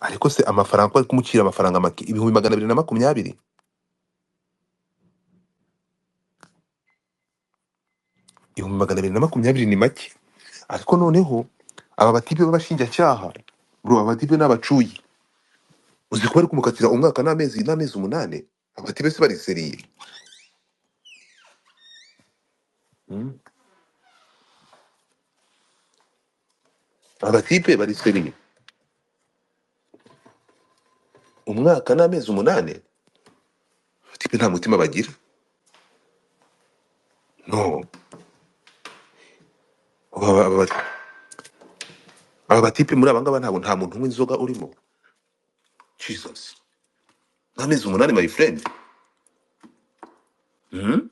ariko se amafaranga ko ari kumucira amafaranga make 220. Ibihumbi 220 ni make, ariko noneho aba batipe b'abashinjacyaha bro, aba batipe n'abacuyi uzi ko bari kumukatira umwaka n'amezi 8. Aba batipe se bari seriye. Mm. Aba batipe bari seriye, umwaka n'amezi 8. Batipe nta mutima bagira. No, aba aba- aba batipe muri abangaba nta muntu unywa inzoga urimo. Jesus, n'amezi 8 my friend. Mhm.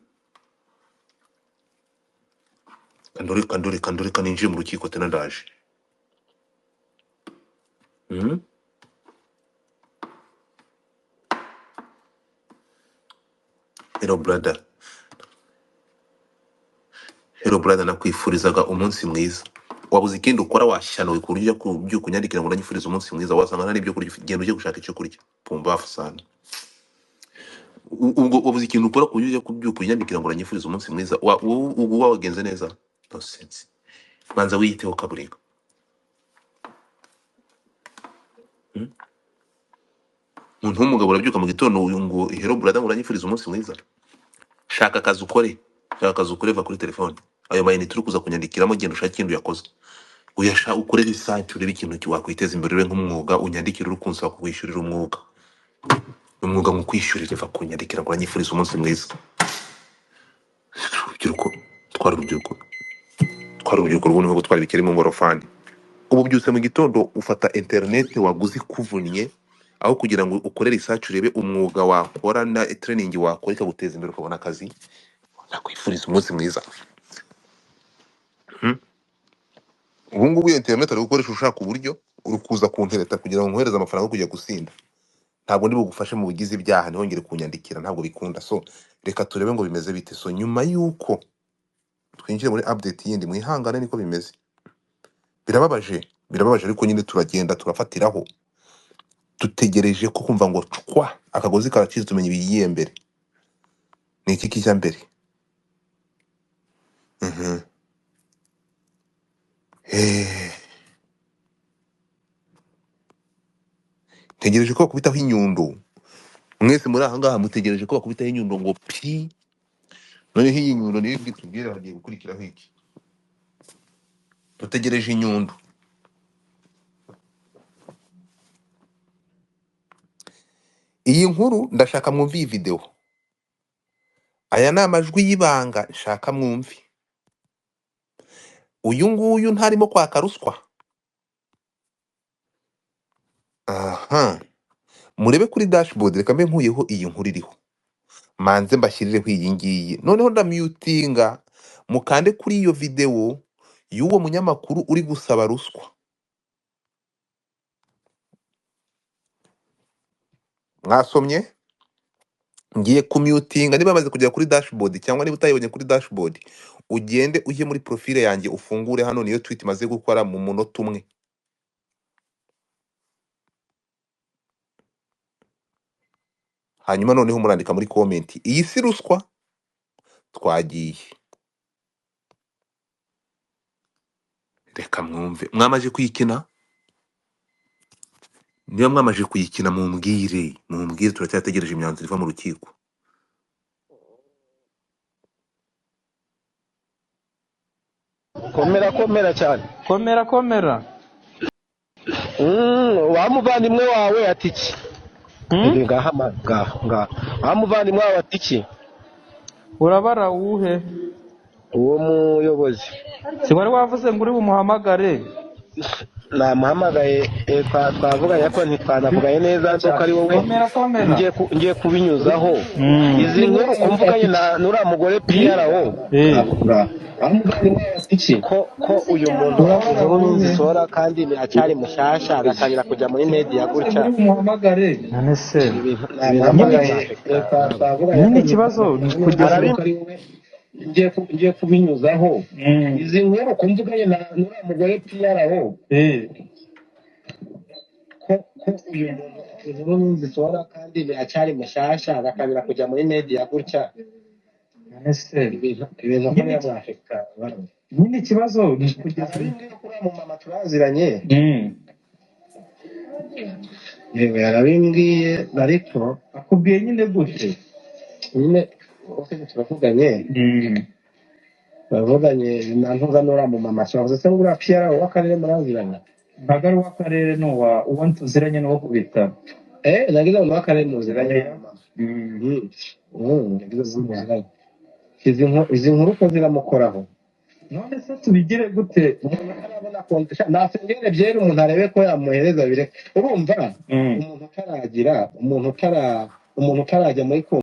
Kandore kaninjiye mu rukiko tena ndaje. Mhm. Hello brother, hello brother, nakwifurizaga umunsi mwiza. Wabuze ikindi ukora washyanuwe ku buryo kubyuka unyandikira ngo nanyifuriza umunsi mwiza, wasanga nta n'ibyo kurya genda ujye gushaka icyo kurya. Pumbafu sana. Ubwo wabuze ikintu ukora ku buryo kubyuka unyandikira ngo nanyifuriza umunsi mwiza, ubu wagenze neza. No sense. Manza wiyiteho kaburinga. Umuntu w'umugabo urabyuka mu gitondo ngo hello brother ngo nanyifuriza umunsi mwiza. Shaka akazi ukore, va kuri telefone. Ayo mayini turi kuza kunyandikiramo, genda ushaka ikintu yakoze. Uyasha ukore research, urebe ikintu wakwiteza imbere we nk'umwuga, unyandikira urukunsa kwishyurira umwuga. Umwuga mu kwishyurira va kunyandikira ngo nanyifuriza umunsi mwiza. Urubyiruko, twara urubyiruko rw'ubu gutwara ibikeri mu ngorofani. Ubu byuse mu gitondo ufata internet waguze kuvunnye, aho kugira ngo ukore research urebe umwuga wakora na training wakora ikaguteza imbere ukabona akazi. Nakwifuriza umunsi mwiza. Ubu ngubu iyo internet ari gukoresha ushaka uburyo urukuza kuntereta kugira ngo nkohereze amafaranga yo kujya gusinda. Ntabwo ndi bugufashe mu bugizi ibyaha ntihongere kunyandikira, ntabwo bikunda. So reka turebe ngo bimeze bite. So nyuma yuko twinjire muri update yindi, mwihangane niko bimeze. Birababaje ariko nyine turagenda turafatiraho. Dutegereje ko kumva ngo cwa akagozi karacize tumenye ibigiye mbere. Ni iki kijya mbere? Mhm. Tegereje ko bakubitaho inyundo. Mwese muri aha ngaha mutegereje ko bakubitaho inyundo ngo pi. Noneho iyi nyundo niyo tubwira hagiye gukurikiraho iki. Dutegereje inyundo. Iyi nkuru ndashaka mwumve iyi video. Aya ni amajwi y'ibanga nshaka mwumve. Uyu nguyu ntarimo kwaka ruswa. Aha. Murebe kuri dashboard, reka mbe nkuyeho iyi nkuru iriho. Manze mbashyirireho iyi ngiyi. Noneho ndamutinga mukande kuri iyo video y'uwo munyamakuru uri gusaba ruswa. Mwasomye? Ngiye kumyutinga niba bamaze kugera kuri dashboard, cyangwa niba utayibonye kuri dashboard ugende ujye muri profile yanjye ufungure hano, niyo tweet maze gukora mu munota umwe. Hanyuma noneho murandika muri comment, iyi si ruswa. Twagiye. Reka mwumve. Mwamaje kuyikina? Niba mwamaje kuyikina mumbwire turacyategereje imyanzuro iva mu rukiko. Komera cyane. Komera. Wa muvandimwe wawe ati iki? Ngaha. Wa muvandimwe wawe ati iki? Urabara uwuhe? Uwo muyobozi. Si wari wavuze ngo uri bumuhamagare? Namuhamagaye, twavuganye ko ntitwanavugaye neza ko ari wowe. Ngiye kubinyuzaho. Izi nkuru umvuganye na nura mugore PRO. Ko uyu muntu inkuru nzisora kandi acyari mushasha agatangira kujya muri media gutya. None se nyine ikibazo kugeza ngiye kubinyuzaho. Izi nkuru umvuganye na nura mugore PRO. ko uyu muntu inkuru nzisohora kandi biracyari mushasha agatangira kujya muri media gutya none se ibintu ko byamwafekita nyine ikibazo ni kugeza arabimbwiye kuri mu mama turaziranye yewe yarabimbwiye ariko akubwiye nyine gute nyine uko turavuganye bavuganye na ntuzanura mu mama turavuze se ngo uriya piyara w'akarere muraziranye ntabwo ari uw'akarere ni uwo tuziranye n'uwo ku bitaro nagize ngo n'akarere muziranye nagize ngo muziranye izi nkuru ko ziramukoraho none se tubigire gute umuntu atarabona kontisha nasengere byera umuntu arebe ko yamuhereza bire urumva umuntu utarajya muri konti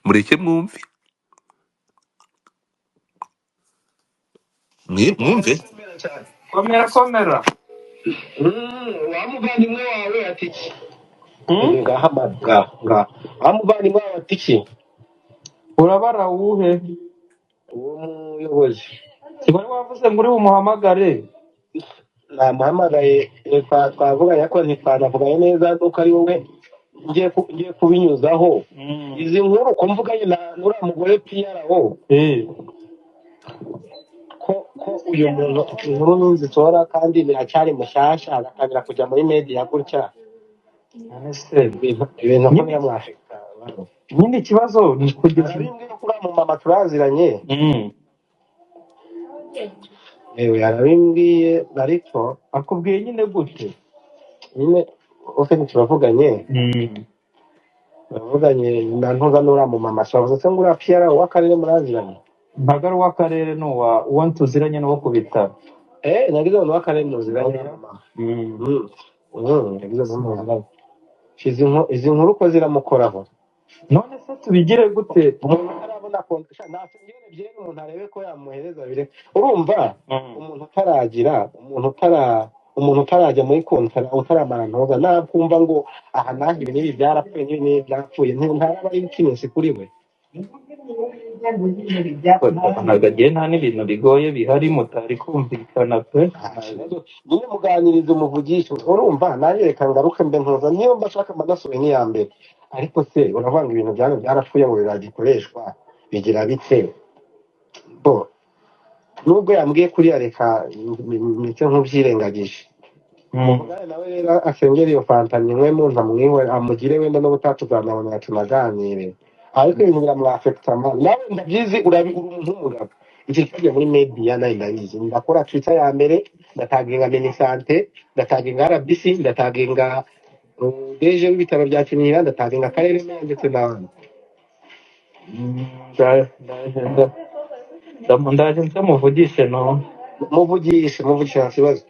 mureke mwumve mwumve komera wa muvandimwe wawe ati iki wa muvandimwe wawe ati iki urabara uwuhe uwo muyobozi kiba wavuze ngo uri bumuhamagare namuhamagaye twavuganye ko ntitwanavuganye neza nuko ari wowe ngiye kubinyuzaho izi nkuru ko mvuganye na nuriya mugore piyarawo ko uyu muntu inkuru nzisohora kandi biracyari mushasha agatangira kujya muri media gutya ibintu ko byamwafekita nyine ikibazo ni kugeza arabimbwiye kuri mu mama turaziranye yewe yarabimbwiye ariko akubwiye nyine gute nyine uko turavuganye na ntuzanura mu mama turavuze se ngo uriya piyara w'akarere muraziranye ntabwo ari uw'akarere ni uwo tuziranye n'uwo ku bitaro nagize ngo n'uw'akarere muziranye nagize ngo muziranye izi nkuru ko ziramukoraho none se tubigire gute umuntu atarabona kontisha nasengere byera umuntu arebe ko yamuhereza bire urumva umuntu utarajya muri konti utaramara ntoza nakumva ngo aha naho ibi n'ibi byarapfuye n'ibi n'ibi byapfuye ntaraba ari bikinesi kuri we ntabwo agiye nta n'ibintu bigoye bihari mutari kumvikana pe nyine muganiriza umuvugisha urumva nanjye reka ngaruke mbe ntuza niyo mbashaka mbanasuye nk'iya mbere ariko se uravanga ibintu byanyu byarapfuye ngo biragikoreshwa bigira bite bo nubwo yambwiye kuriya reka ndetse nk'ubyirengagije umugore nawe rero asengera iyo fanta nywe muntu amwiwe amugire wenda n'ubutatuzanabonera tunaganire ariko ibintu biramwafekita nawe ndabyizi uri umuntu w'umugabo iki kijya muri media nayo ndabizi ndakora twitter ya mbere ndataginga minisante ndataginga rbc ndataginga deje w'ibitaro bya kinihira ndataginga akarere meya ndetse n'abandi ndaje nsamuvugishe no muvugishe nta kibazo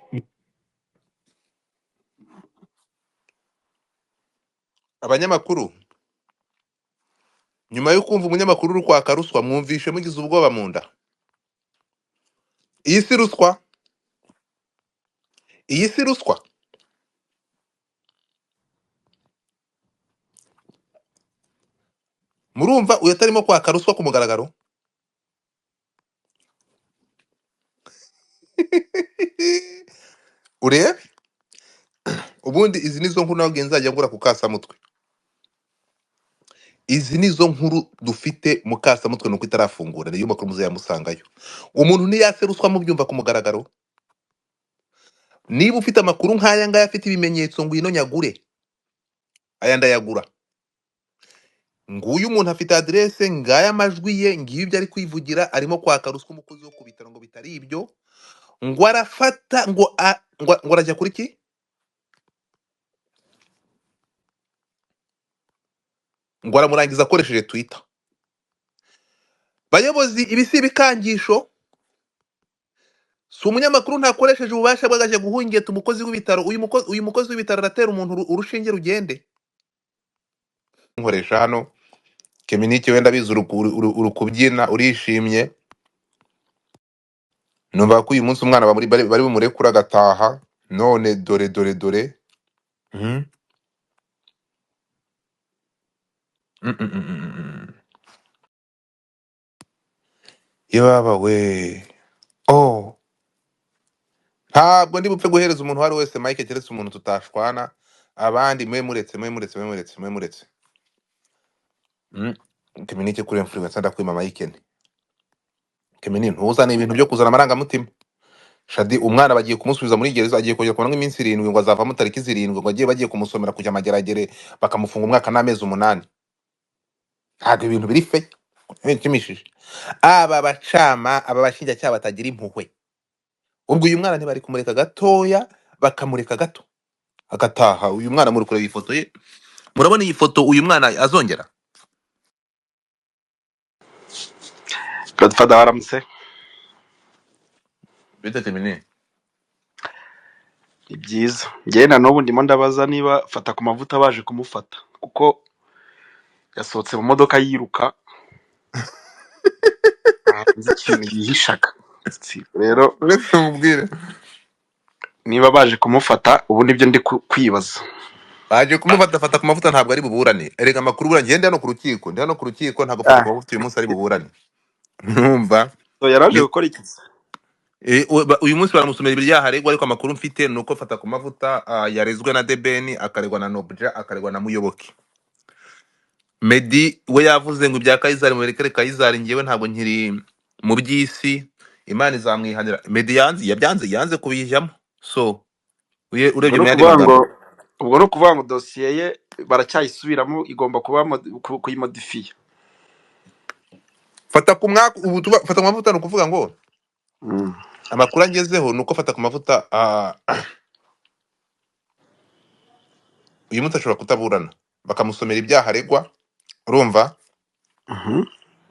abanyamakuru nyuma yo kumva umunyamakuru uri kwaka ruswa mwumvishe mugize ubwoba mu nda iyi si ruswa murumva uyu atarimo kwaka ruswa ku mugaragaro urebe ubundi izi nizo nkuru nawe nzajya ngura ku kasamutwe izi nizo nkuru dufite mu kasamutwe nuko itarafungura niyo makuru muzayamusangayo umuntu ntiyase ruswa mubyumva ku mugaragaro niba ufite amakuru nk'aya ngaya afite ibimenyetso ngo ino nyagure aya ndayagura nguyu umuntu afite adresse ngaya amajwi ye ngiyo ibyo ari kwivugira arimo kwaka ruswa umukozi wo ku bitaro ngo bitari ibyo ngo arafata ngo arajya kuri ki ngo aramurangiza akoresheje Twitter bayobozi ibi si ibikangisho si umunyamakuru ntakoresheje ububasha bw'agaje guhungeta umukozi w'ibitaro uyu mukozi w'ibitaro aratera umuntu urushinge rugende nkoresha hano keminike wenda biza uri kubyina urishimye numva ko uyu munsi umwana bari bumurekura agataha none dore yo baba we oh ntabwo ndi bupfe guhereza umuntu uwo ari we wese mike keretse umuntu tutashwana, abandi mwe muretse mwe muretse mwe muretse mwe muretse. Mm. Keminike kuri influencer ndakwima mike nti Kemini ntuzane ibintu byo kuzana amarangamutima. Shadi umwana bagiye kumusubiza muri gereza, agiye kujya kubona iminsi 7 ngo azavamo tariki 7 ngo bagiye kumusomera kujya amageragere bakamufunga umwaka n'amezi 8. Ntabwo ibintu biri fe kimishije. Aba bashinjacyaha batagira impuhwe. Ubwo uyu mwana ntibari kumureka gatoya, bakamureka gato agataha. Uyu mwana muri kureba ifoto ye, murabona iyi foto uyu mwana azongera. Godfather waramutse. Bite Kemini? Ni byiza. Njye na n'ubu ndimo ndabaza niba fata ku mavuta baje kumufata kuko yasohotse mu modoka yiruka nzi ikintu yihishaga. Rero Uretse mubwire niba baje kumufata ubu nibyo ndi kwibaza. baje kumufata. Fata ku mavuta ntabwo ari buburane. Erega amakuru bura ngende hano ku rukiko, ndi hano ku rukiko, ntabwo fata ku mavuta uyu munsi ari buburane. Numva So yaraje gukora iki? uyu munsi baramusomera ibyaha aregwa, ariko amakuru mfite nuko fata ku mavuta yarezwe na Debeni, akaregwa na Nobja, akaregwa na Muyoboke. Medi we yavuze ngo ibya Kayizari muberekere Kayizari, ngewe ntabwo nkiri mu by'isi, Imana izamwihanira. Medi yanze kubijyamo. So urebye mu yandi magambo, ubwo no kuvuga ngo dosiye ye baracyayisubiramo, igomba kuba kuyimodifiya. fata ku mavuta ni ukuvuga ngo amakuru angezeho nuko fata ku mavuta uyu munsi ashobora kutaburana, bakamusomera ibyaha aregwa, urumva.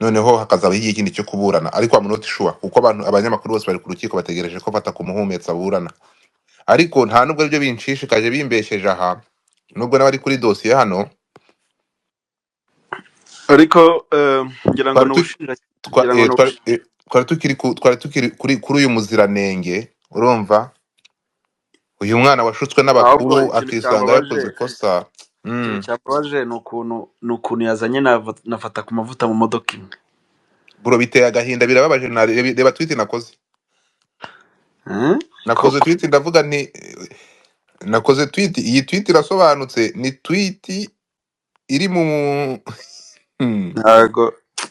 Noneho hakazabaho igihe kindi cyo kuburana, ariko I'm not sure kuko abanyamakuru bose bari ku rukiko bategereje ko fata ku muhumetsa aburana. Ariko nta nubwo aribyo binshishikaje bimbesheje aha, nubwo n'abari kuri dosiye hano. Ariko ngira ngo twari tukiri kuri uyu muziranenge, urumva. Uyu mwana washutswe n'abakuru akisanga yakoze ikosa. Cyabaje ni ukuntu yazanye na fata ku mavuta mu modoka imwe. Bro biteye agahinda, birababaje. Reba tweet nakoze. Nakoze tweet ndavuga nti nakoze tweet, iyi tweet irasobanutse, ni tweet iri mu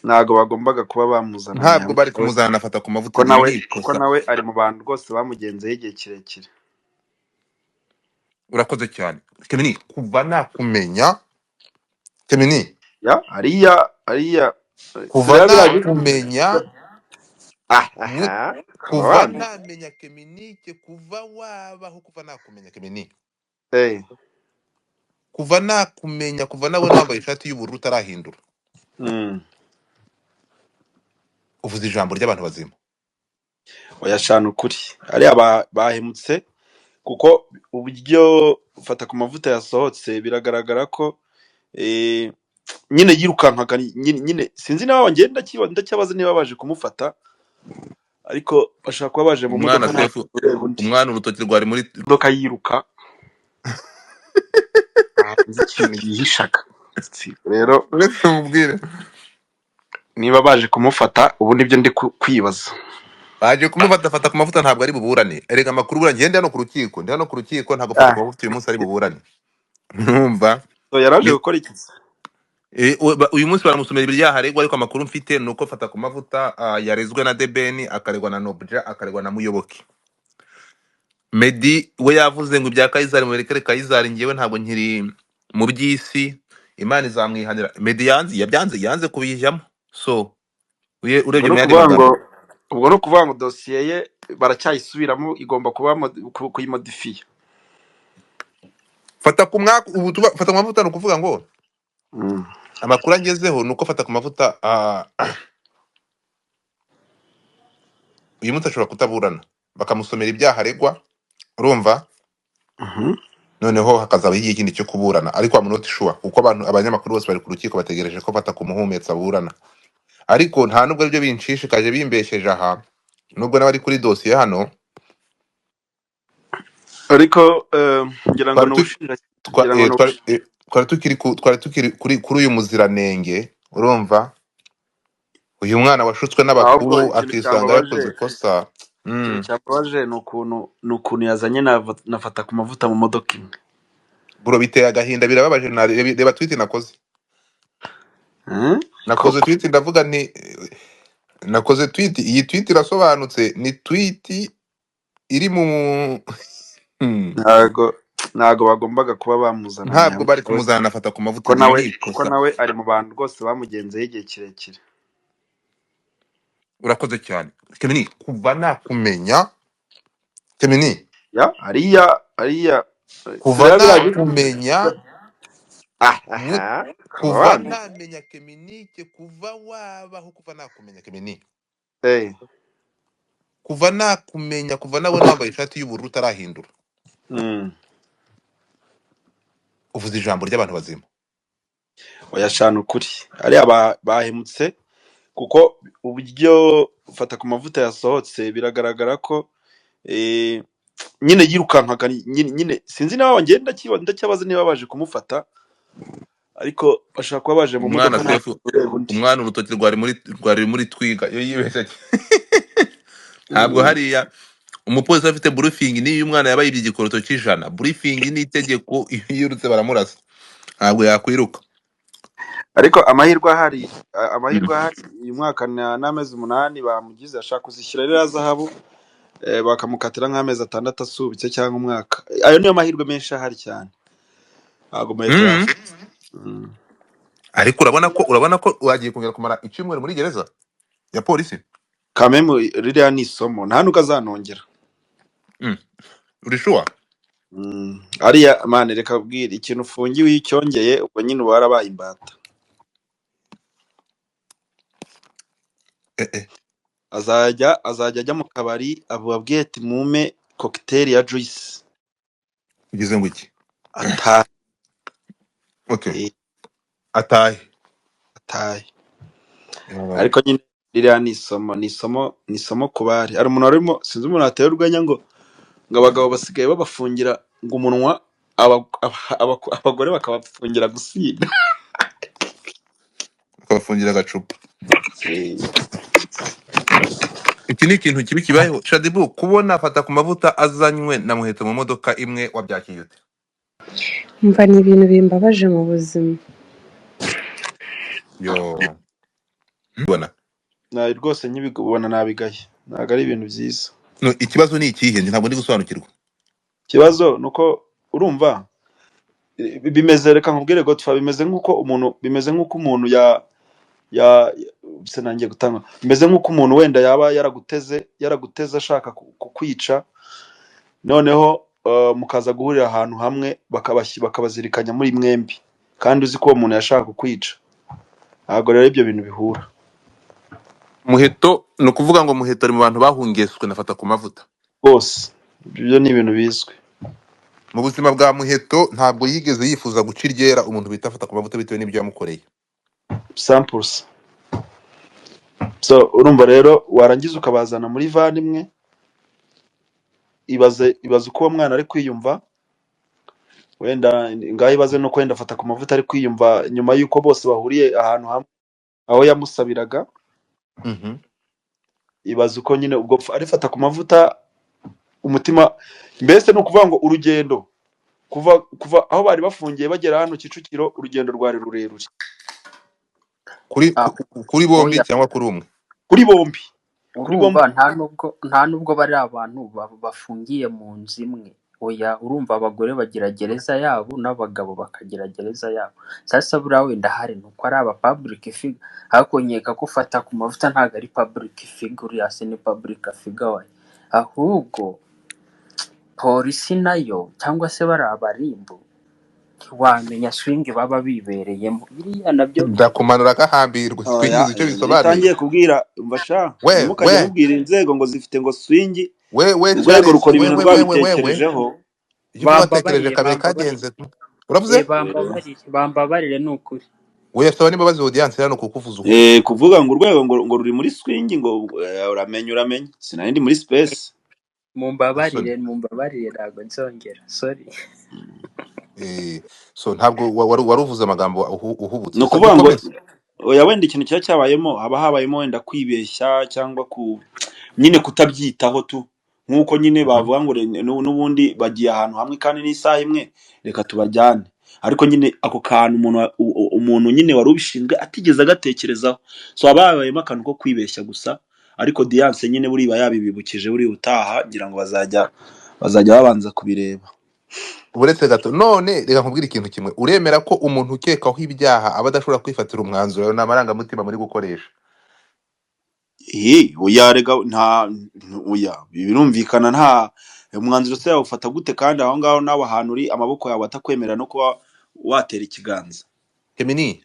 ntago bagombaga kuba bamuzana. Ntabwo bari kumuzana nafata ku mavuta, kuko nawe ari mu bantu rwose bamugenzeho igihe kirekire. Urakoze cyane Kemini, kuva nakumenya Kemini, ariya kuva nakumenya kuva namenya Kemini, kuva wabaho, kuva nakumenya Kemini, kuva nakumenya, kuva nawe nambaye ishati y'ubururu utarahindura. Uvuze ijambo ry'abantu bazima. Oyashana ukuri ariya bahemutse, kuko uburyo fata ku mavuta yasohotse biragaragara ko nyine yirukankaga nyine sinzi nawe ngenda ndacyabaza niba baje kumufata, ariko bashaka kuba baje mu modoka. Umwana urutoki rwari muri modoka yiruka nzi ikintu yihishaga. Rero uretse mubwire niba baje kumufata ubu nibyo ndi kwibaza. baje kumufata. Fata ku mavuta ntabwo ari buburane. Erega amakuru bura ngende hano ku rukiko, ndi hano ku rukiko, ntabwo fata ku mavuta uyu munsi ari buburane. Numva so yaraje gukora iki? uyu munsi baramusomera ibyaha aregwa, ariko amakuru mfite nuko fata ku mavuta yarezwe na Debeni, akaregwa na Nobja, akaregwa na Muyoboke. Medi we yavuze ngo ibya Kayizari muberekere Kayizari, ngewe ntabwo nkiri mu by'isi, Imana izamwihanira. Medi yanze kubijyamo. So urebye mu yandi magambo, ubwo no kuvuga ngo dosiye ye baracyayisubiramo, igomba kuba kuyimodifiya. fata ku mavuta ni ukuvuga ngo amakuru angezeho nuko fata ku mavuta uyu munsi ashobora kutaburana, bakamusomera ibyaha aregwa, urumva. Noneho hakazabaho igihe kindi cyo kuburana, ariko I'm not sure kuko abanyamakuru bose bari ku rukiko bategereje ko fata ku muhumetsa aburana. Ariko nta nubwo aribyo binshishikaje bimbesheje aha, nubwo n'abari kuri dosiye hano. Ariko ngira ngo twari tukiri kuri uyu muziranenge, urumva. Uyu mwana washutswe n'abakuru akisanga yakoze ikosa. ikintu Mm. cyababaje ni ukuntu yazanye nafata ku mavuta mu modoka imwe. Bro biteye agahinda birababaje reba tweet nakoze. Nakoze Koko tweet ndavuga nti nakoze tweet, iyi tweet irasobanutse, ni tweet iri mu Hmm. ntago bagombaga kuba bamuzana mu ntabwo ihame bari rwose, kumuzana afata ku mavuta, kuko iri nawe ni kuko ikosa. nawe ari mu bantu rwose bamugenzeho igihe kirekire. Urakoze cyane Kemini, kuva nakumenya Kemini, Ya ariya kuva sireba biragira. nakumenya mu- Aha, kuva kabana. namenya Keminike, kuva wabaho, kuva nakumenya Kemini, Eh. kuva nakumenya, kuva nabona wambaye ishati y'ubururu utarahindura, Mm. uvuze ijambo ry'abantu bazima. Oya shana ukuri. Ariya bahemutse kuko uburyo ufata ku mavuta yasohotse biragaragara ko nyine yirukankaga nyine sinzi niba ngenda ndacyabaza niba baje kumufata, ariko bashaka kuba baje mu Umwana modoka nta sefu, ureba undi. umwana urutoki rwari muri twiga iyo yibeshye. Ntabwo hariya umupolisi afite briefing, niyo umwana yabaye igikoroto cy'ijana, briefing ni itegeko, iyo yirutse baramurasa, ntabwo yakwiruka. Ariko amahirwe ahari uyu mwaka n'amezi 8 bamugize, ashaka kuzishyira rero zahabu, bakamukatira nk'amezi 6 asubitse cyangwa umwaka. Ayo niyo mahirwe menshi ahari cyane, ntabwo Muheto Mm. yafa. Ariko urabona ko wagiye kongera kumara icyumweru muri gereza ya polisi. Kamemu ririya ni isomo, nta nuko azanongera. Uri sure? Ariya mane reka bwira ikintu ufungiwe iyo ucyongeye ubwo nyine uba warabaye imbata. azajya ajya mu kabari ababwiye ati mume cocktail ya juice Ugize ngo iki? atahe. Okay. Atahe. Ariko nyine ririya ni isomo ku bari. Hari umuntu warimo sinzi umuntu ateye urwenya ngo abagabo basigaye babafungira ngo umunwa, abagore bakabafungira gusinda. Bakabafungira agacupa. Iki ni ikintu kibi kibayeho. Shadibu, kubona afata ku mavuta azanywe na Muheto mu modoka imwe, wabyakiye ute? Mva ni ibintu bimbabaje mu buzima. Yo. Mbona. Nawe rwose nkibibona nabigaye, ntabwo ari ibintu byiza. No, ikibazo ni ikihe? Ntabwo ndi gusobanukirwa. Ikibazo nuko urumva bimeze, reka nkubwire Godfa, bimeze nk'uko umuntu nangiye gutanga, bimeze nk'uko umuntu wenda yaba yaraguteze ashaka kukwica, noneho mukaza guhurira ahantu hamwe bakabazirikanya muri mwembi, kandi uzi ko uwo muntu yashaka kukwica. Ntabwo rero ibyo bintu bihura. Muheto ni ukuvuga ngo Muheto ari mu bantu bahungeswe nafata ku mavuta bose. Ibyo ni ibintu bizwi mu buzima bwa Muheto. Ntabwo yigeze yifuza guca iryera umuntu bita afata ku mavuta bitewe n'ibyo yamukoreye. samples. So urumva rero warangiza ukabazana muri van imwe, ibaze uko uwo mwana ari kwiyumva, wenda ngaho ibaze no kwenda afata ku mavuta ari kwiyumva nyuma y'uko bose bahuriye ahantu hamwe aho yamusabiraga. Ibaze uko nyine ubwo arifata ku mavuta umutima, mbese no kuvuga ngo urugendo kuva aho bari bafungiye bagera hano Kicukiro, urugendo rwari rurerure kuri bombi cyangwa kuri umwe? Kuri bombi. Urumva nta nubwo bari abantu bafungiye mu nzu imwe. Oya, urumva abagore bagira gereza yabo n'abagabo bakagira gereza yabo. Sasa buriya wenda hari nuko ari aba public figure, ariko nkeka ko ufata ku mavuta ntabwo ari public figure, yase ni public figure, ahubwo polisi nayo cyangwa se bari abarimbo wamenya swing baba bibereyemo. Biriya nabyo ndakumanura agahambirwa. Swingiza icyo bisobanuye. Nitangiye kubwira mbasha mukajya mubwira inzego ngo zifite ngo swing, urwego rukora ibintu rwabitekerejeho. Batekereje kabiri kagenze. Uravuze? Bambabarire ni ukuri. Saba n'imbabazi audience hano kukuvuza uko. Kuvuga ngo urwego ngo ruri muri swing ngo uramenye sinari ndi muri space. Mumbabarire ntabwo nzongera, sorry. So ntabwo waruvuze amagambo uhubutse. No kuvuga ngo oya, wenda ikintu cyabayemo haba habayemo wenda kwibeshya cyangwa nyine kutabyitaho tu, nk'uko nyine Mhm. bavuga ngo n'ubundi bagiye ahantu hamwe kandi n'isaha imwe reka tubajyane, ariko nyine ako kantu umuntu nyine wari ubishinzwe atigeze agatekerezaho, so haba habayemo akantu ko kwibeshya gusa, ariko Diyanse nyine buriya yabibibukije buriya utaha ngira ngo bazajya babanza kubireba. uretse gato none reka nkubwire ikintu kimwe, uremera ko umuntu ukekaho ibyaha aba adashobora kwifatira umwanzuro ayo ni amarangamutima muri gukoresha? Oya rega oya birumvikana, nta umwanzuro se yawufata gute kandi aho ngaho nawe ahantu uri amaboko yawe atakwemera no kuba watera ikiganza. Gemini,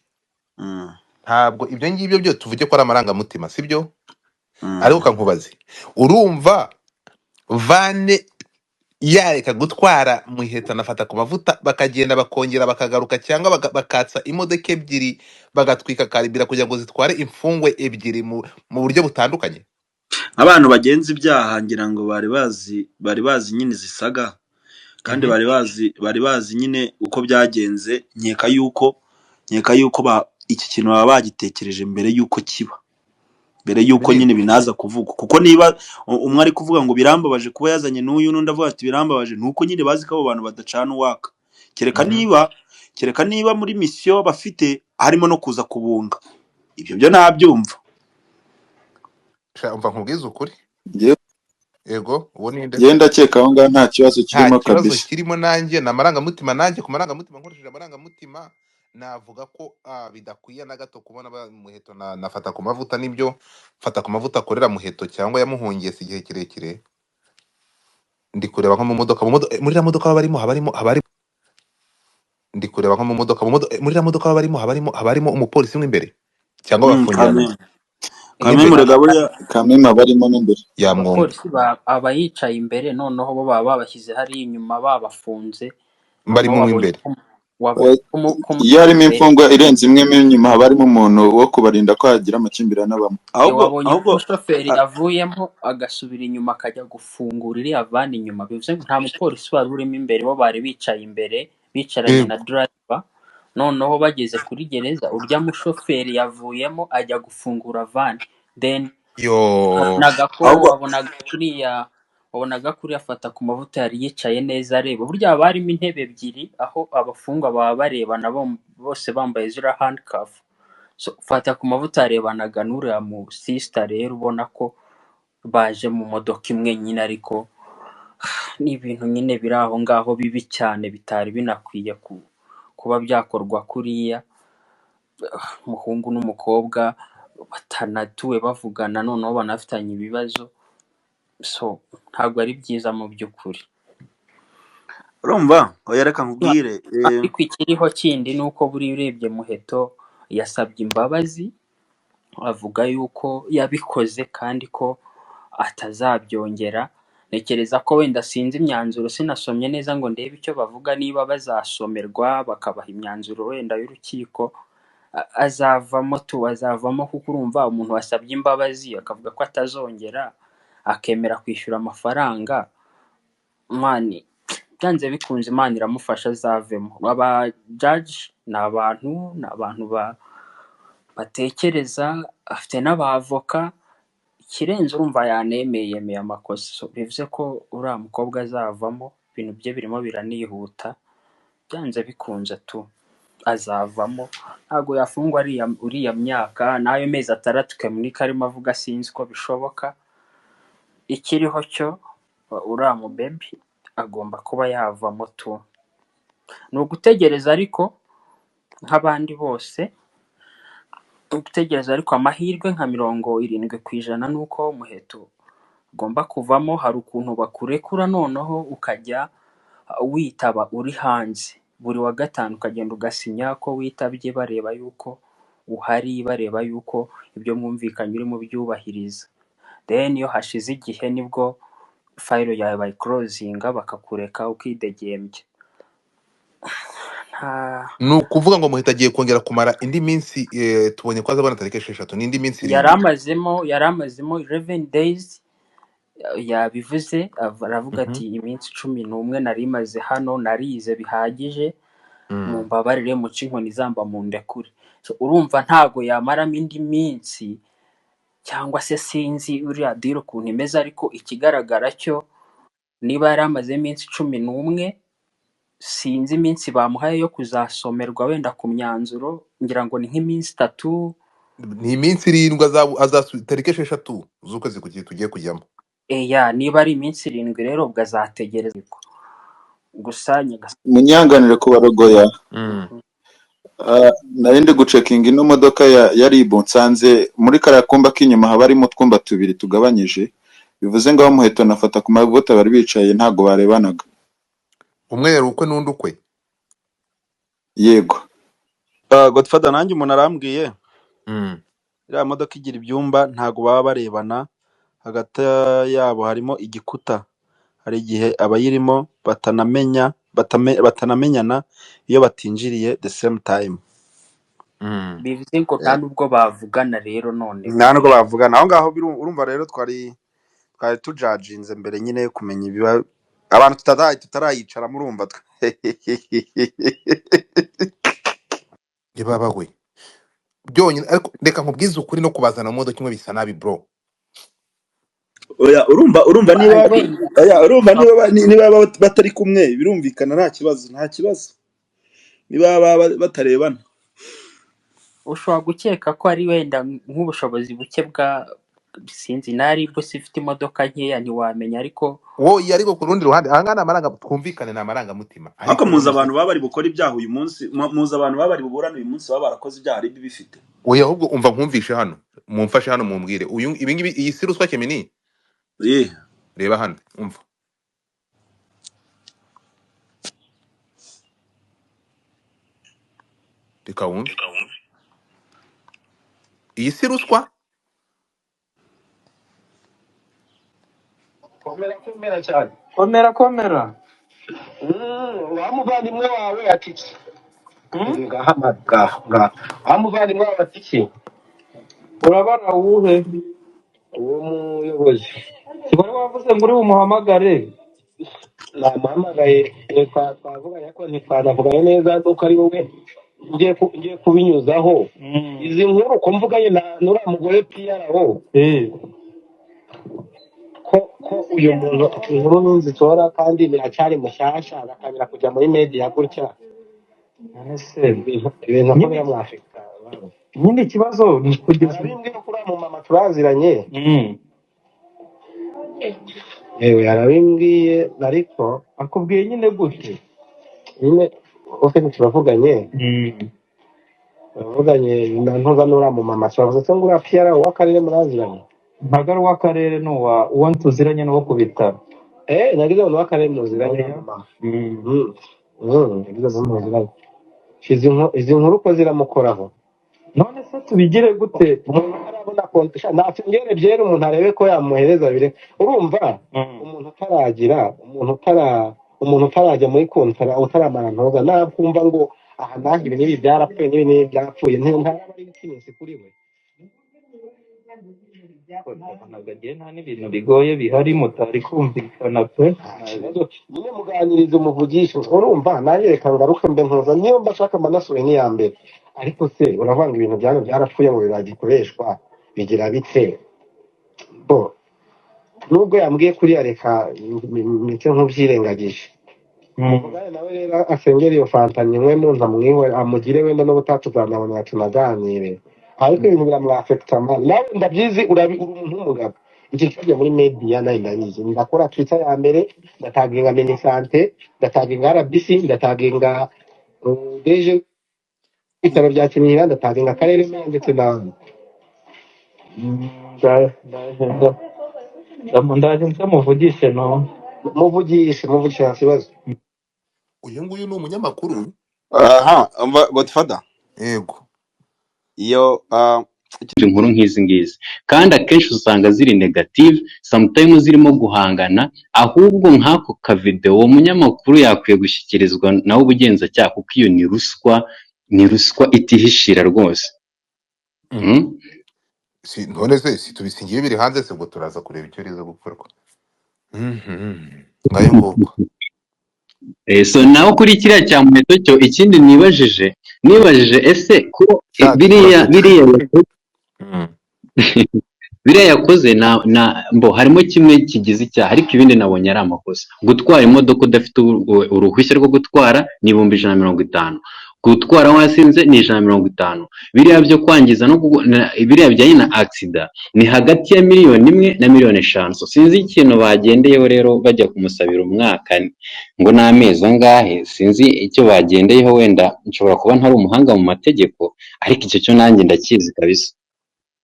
Mm, ntabwo ibyo ngibyo byo tuvuge ko ari amarangamutima sibyo, ariko mm. kankubaze, urumva Vane yareka gutwara Muheto anafata ku mavuta bakagenda bakongera bakagaruka, cyangwa bakatsa imodoka ebyiri bagatwika karibira kugira ngo zitware imfungwe ebyiri mu buryo butandukanye? Abantu bagenza ibyaha ngira ngo bari bazi nyine zisaga, kandi Mhm. bari bazi nyine uko byagenze, nkeka yuko iki kintu baba bagitekereje mbere yuko kiba, mbere yuko Gemini, nyine binaza kuvuga, kuko niba umwe ari kuvuga ngo birambabaje kuba yazanye n'uyu, n'undi avuga ati birambabaje, nuko nyine bazi ko abo bantu badacana uwaka, kereka mhm. niba kereka niba muri misiyo bafite harimo no kuza kubunga, ibyo byo ntabyumva. Sha umva nkubwize ukuri, Njyewe ego uwo ninde njyewe se? ndakeka aho ngaho nta kibazo Nta kirimo kibazo kabisa. kirimo, nanjye ni amarangamutima, nanjye ku marangamutima nkoresheje amarangamutima navuga ko bidakwiye na gato kubona Muheto nafata ku mavuta, nibyo fata ku mavuta akorera Muheto cyangwa yamuhungiye si igihe kirekire, ndi kureba nko mu modoka, muri iriya modoka ndi kureba nko mu modoka, muri iriya modoka haba harimo umupolisi mo imbere cyangwa bafungirana Kame mo kame imbere murega buriya Kamema barimo n'imbere. yamwonga. abapolisi aba yicaye imbere, noneho bo baba babashyize hariya inyuma babafunze, noneho Barimo mo wabonye imbere. Eh, ko Iyo harimo umushoferi imfungwa irenze imwe mo inyuma haba harimo umuntu wo kubarinda ko hagira amakimbirane abamo. wabonye ko ahubwo umushoferi ah, yavuyemo agasubira inyuma akajya gufungura iriya vani inyuma, bivuze ngo nta mupolisi wari urimo imbere, bo bari bicaye imbere bicaranye Yego. na driver, noneho bageze kuri gereza urya mushoferi yavuyemo ajya gufungura vani, then Yo, wabonaga ko ahubwo wabonaga kuriya afata ku mavuta yari yicaye neza areba, burya haba harimo intebe ebyiri aho abafungwa baba barebana bose bambaye ziriya handcuff, so fata ku mavuta yarebanaga n'uriya mu sister, rero ubona ko baje mu modoka imwe nyine, ariko ni ibintu nyine biri aho ngaho bibi cyane bitari binakwiye kuba byakorwa kuriya, umuhungu n'umukobwa batanatuwe bavugana noneho banafitanye ibibazo, so ntabwo ari byiza mu by'ukuri. urumva oya reka nkubwire Ariko ikiriho kindi ni uko buriya urebye Muheto yasabye imbabazi, avuga yuko yabikoze kandi ko atazabyongera. Ntekereza ko wenda sinzi imyanzuro, sinasomye neza ngo ndebe icyo bavuga, niba bazasomerwa bakabaha imyanzuro wenda y'urukiko, azavamo kuko urumva umuntu wasabye imbabazi akavuga ko atazongera, akemera kwishyura amafaranga, mani byanze bikunze Imana iramufasha azavemo. Aba judge ni abantu batekereza, afite n'abavoka, ikirenze urumva yemeye amakosa, so bivuze ko uriya mukobwa azavamo, ibintu bye birimo biranihuta, byanze bikunze azavamo, ntabwo yafungwa uriya myaka n'ayo mezi 6 Kamunika arimo avuga, sinzi ko bishoboka. Ikiriho cyo uriya mu baby agomba kuba yavamo ni ugutegereza, ariko nk'abandi bose ugutegereza, ariko amahirwe nka 70% nuko Muheto ugomba kuvamo. Hari ukuntu bakurekura noneho ukajya witaba uri hanze buri wa gatanu, ukagenda ugasinya ko witabye, bareba yuko uhari, bareba yuko ibyo mwumvikanye urimo byubahiriza, then iyo hashize igihe nibwo file yawe bayiclosinga bakakureka ukidegembya. ni ukuvuga ngo Muheto agiye kongera kumara indi minsi, tubonye ko azabona tariki 6, n'indi minsi yari 7. amazemo 11 days, yabivuze aravuga Mhm. ati iminsi 11 nari maze hano, narize bihagije, Mm. mumbabarire muce inkoni zamba mu ndekure. So urumva ntago yamaramo indi minsi cyangwa se sinzi uriya diro ukuntu imeze, ariko ikigaragara cyo niba yari amaze iminsi 11, sinzi iminsi bamuhaye yo kuzasomerwa wenda ku myanzuro, ngira ngo ni nk'iminsi 3. ni iminsi 7 tariki 6 z'ukwezi tugiye kujyamo. Eya, niba ari iminsi 7 rero ubwo azategereza. Gusa munyanganire kubarogoya. Mhm. Nari ndi gucekinga ino modoka ya ribu nsanze muri kariya kumba k'inyuma haba harimo utwumba 2 tugabanyije, bivuze ngo aho Muheto nafata ku mavuta bari bicaye ntago barebanaga. umwe yari ukwe n'undi ukwe. Yego. Godfather nanjye umuntu arambwiye iriya modoka igira ibyumba ntago baba barebana, hagati yabo harimo igikuta, hari igihe abayirimo batanamenyana iyo batinjiriye the same time. bivuze ngo nta nubwo bavugana rero none. Nta nubwo bavugana aho ngaho, urumva rero twari tujajinze mbere nyine yo kumenya ibiba abantu tutarayicara murumva Ibaba we byonyine. Ariko reka nkubwize ukuri, no kubazana mu modoka imwe bisa nabi bro. oya urumva niba batari kumwe birumvikana, nta kibazo niba batarebana. Ushobora gukeka ko ari wenda nk'ubushobozi buke bwa sinzi nari bwo sifite imodoka nkeya ntiwamenya, ariko ariko ku rundi ruhande ahangana amaranga twumvikane na marangamutima. Ariko muza abantu baba bari bukora ibyaha uyu munsi, muza abantu baba bari buburana uyu munsi baba barakoze ibyaha ari bifite. Oya ahubwo umva nkumvishe hano, mumfashe hano mumbwire ibingibi iyi si ruswa Kemini. Reba hano umva. Reka wumve. Iyi si ruswa. komera cyane. komera Wa muvandimwe wawe ati iki? Wa muvandimwe wawe ati iki? urabara uwuhe Uwo muyobozi kibari wavuze ngo uri bumuhamagare namuhamagaye, twavuganye ko ntitwanavuganye neza nuko ari wowe ngiye kubinyuzaho. Izi nkuru uko mvuganye n'uriya mugore PRO ko uyu muntu inkuru nzitora kandi biracyari mushyashya, agatangira kujya muri media gutya. Ibintu ko biramwafika nyine ikibazo ni kugeza arabimbwiye ko uriya mumama turaziranye. Yewe arabimbwiye, ariko akubwiye nyine gute nyine ufite turavuganye na ntuza n'uriya mumama turavuze se ngo uriya PRO w'akarere muraziranye. ntabwo ari uw'akarere, ni uwo tuziranye n'uwo ku bitaro. Nagize ngo n'uw'akarere muziranye mama. Nagize ngo muziranye. Izi nkuru ko ziramukoraho. None se tubigire gute? Umuntu arabona kontisha nafungere byera umuntu arebe ko yamuhereza bire. Urumva umuntu utarajya muri kontara utaramara ntoza nakumva ngo aha naho ibi nibi byarapfuye nibi byapfuye ntaraba ari ikinisi kuri we. Nta n'ibintu bigoye bihari mutari kumvikana pe. Nyine muganiriza umuvugisha, urumva nanjye reka ngaruke mbe ntuza niyo mbashaka manasure ni ya mbere. Ariko se uravanga ibintu byarapfuye ngo biragikoreshwa bigira bite? Nubwo yambwiye kuri reka nicyo nk'ubyirengagije. Mugane nawe rero asengera iyo fantanye mwe muntu amwiwe amugire wenda n'ubutatu zanabona tunaganire. Ariko ibintu biramwafekta man. Nawe ndabyizi uri umuntu w'umugabo. Iki kijya muri media nayo ndabizi. Ndakora Twitter ya mbere, ndataginga Minisante, ndataginga RBC, ndataginga deje itaro bya Kinihira, ndataginga akarere ndetse n'abandi. Ndaje nsamuvugishe no. Muvugishe nta kibazo. Uyu nguyu ni umunyamakuru. Godfather. Yego. Iyo inkuru nk'izi ngizi kandi akenshi usanga ziri negative, sometimes zirimo guhangana, ahubwo nk'ako kavideo uwo munyamakuru yakwiye gushyikirizwa nawe ubugenzacyaha, kuko iyo ni ruswa itihishira rwose. None se tubisingiye biri hanze se, ubwo turaza kureba icyo riza gukorwa. Ngayo ngoko. So naho kuri kiriya cya Muheto cyo ikindi nibajije ese ko biriya biriya yakoze mbo harimo kimwe kigize icyaha ariko ibindi nabonye ari amakosa. Gutwara imodoka udafite uruhushya rwo gutwara ni 150, gutwara wasinze ni 150. Biriya byo kwangiza no biriya bijyanye na accident ni hagati ya 1,000,000 na 1,500,000. So sinzi ikintu bagendeyeho rero bajya kumusabira umwaka ngo n'amezi angahe, sinzi icyo bagendeyeho, wenda nshobora kuba ntari umuhanga mu mategeko ariko icyo cyo nanjye ndakizi kabisa.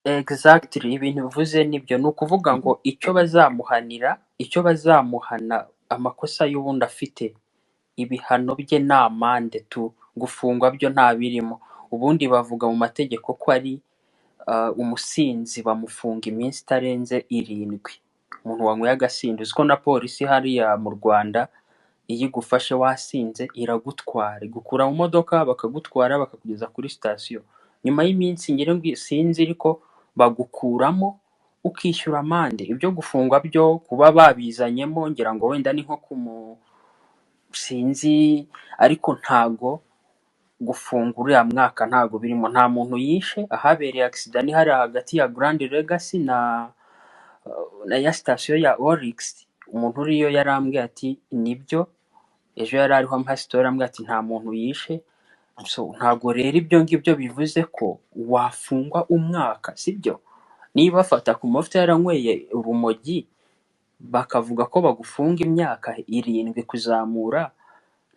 Exactly, ibintu bivuze nibyo. Ni ukuvuga ngo icyo bazamuhana amakosa y'ubundi afite, ibihano bye ni amande tu, gufungwa byo nta birimo. Ubundi bavuga mu mategeko ko ari umusinzi bamufunga iminsi itarenze 7. Umuntu wanyweye agasinda, uziko na polisi hariya mu Rwanda iyo igufashe wasinze iragutwara, igukura mu modoka bakagutwara bakakugeza kuri sitasiyo. Nyuma y'iminsi ngo sinzi ariko bagukuramo ukishyura amande. Ibyo gufungwa byo kuba babizanyemo ngira ngo wenda ni nko sinzi, ariko ntago gufunga uriya mwaka ntago birimo. Nta muntu yishe, ahabereye accident ni hariya hagati ya Grand Legacy na ya sitasiyo ya Orix. Umuntu uriyo yarambwiye ati nibyo, ejo yari ariho amuhasitora ambwiye ati nta muntu yishe. So ntago rero ibyo ngibyo bivuze ko wafungwa umwaka, sibyo? Niba bafata ku mavuta yaranyweye urumogi bakavuga ko bagufunga imyaka 7 kuzamura,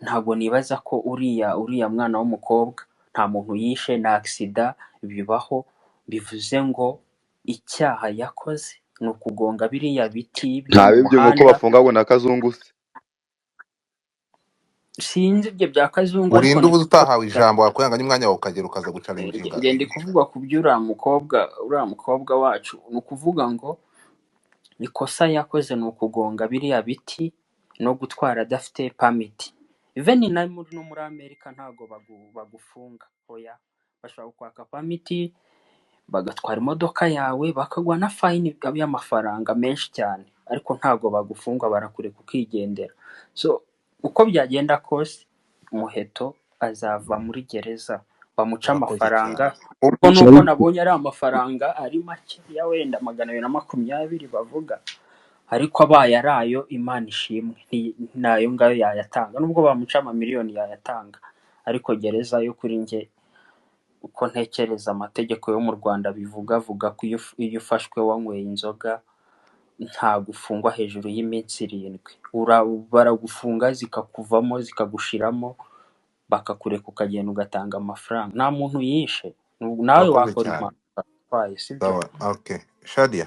ntago nibaza ko uriya mwana w'umukobwa nta muntu yishe, na accident bibaho. Bivuze ngo icyaha yakoze ni ukugonga biriya biti byo nta mu bibyo ngo ko muhanda. bafunga ngo na kazungu se. Sinzi ibyo bya kazungu ariko urinde ubuze utahawe ijambo wakwihanganya umwanya wawe ukagera ukaza gucalenjinga. ndi kuvuga ku by'uriya mukobwa wacu. Ni ukuvuga ngo ikosa yakoze ni ukugonga biriya biti no gutwara adafite permit. Even no muri Amerika ntago bagufunga, oya, bashobora kwaka permit bagatwara imodoka yawe bakagwa na fine y'amafaranga menshi cyane, ariko ntago bagufunga, barakureka ukigendera. So uko byagenda kose Muheto azava muri gereza bamuca amafaranga, kuko nuko nabonye ari amafaranga ari make ya wenda 220 bavuga, ariko abaye arayo Imana ishimwe nayo ngayo yayatanga, nubwo bamuca amamiliyoni yayatanga. Ariko gereza yo kuri nge uko ntekereza amategeko yo mu Rwanda avuga ko iyo ufashwe wanyweye inzoga nta gufungwa hejuru y'iminsi 7. Baragufunga zikakuvamo zikagushiramo bakakureka ukagenda ugatanga amafaranga. Nta muntu yishe, nawe wakora impanuka twaye, sibyo? Okay, Shadia.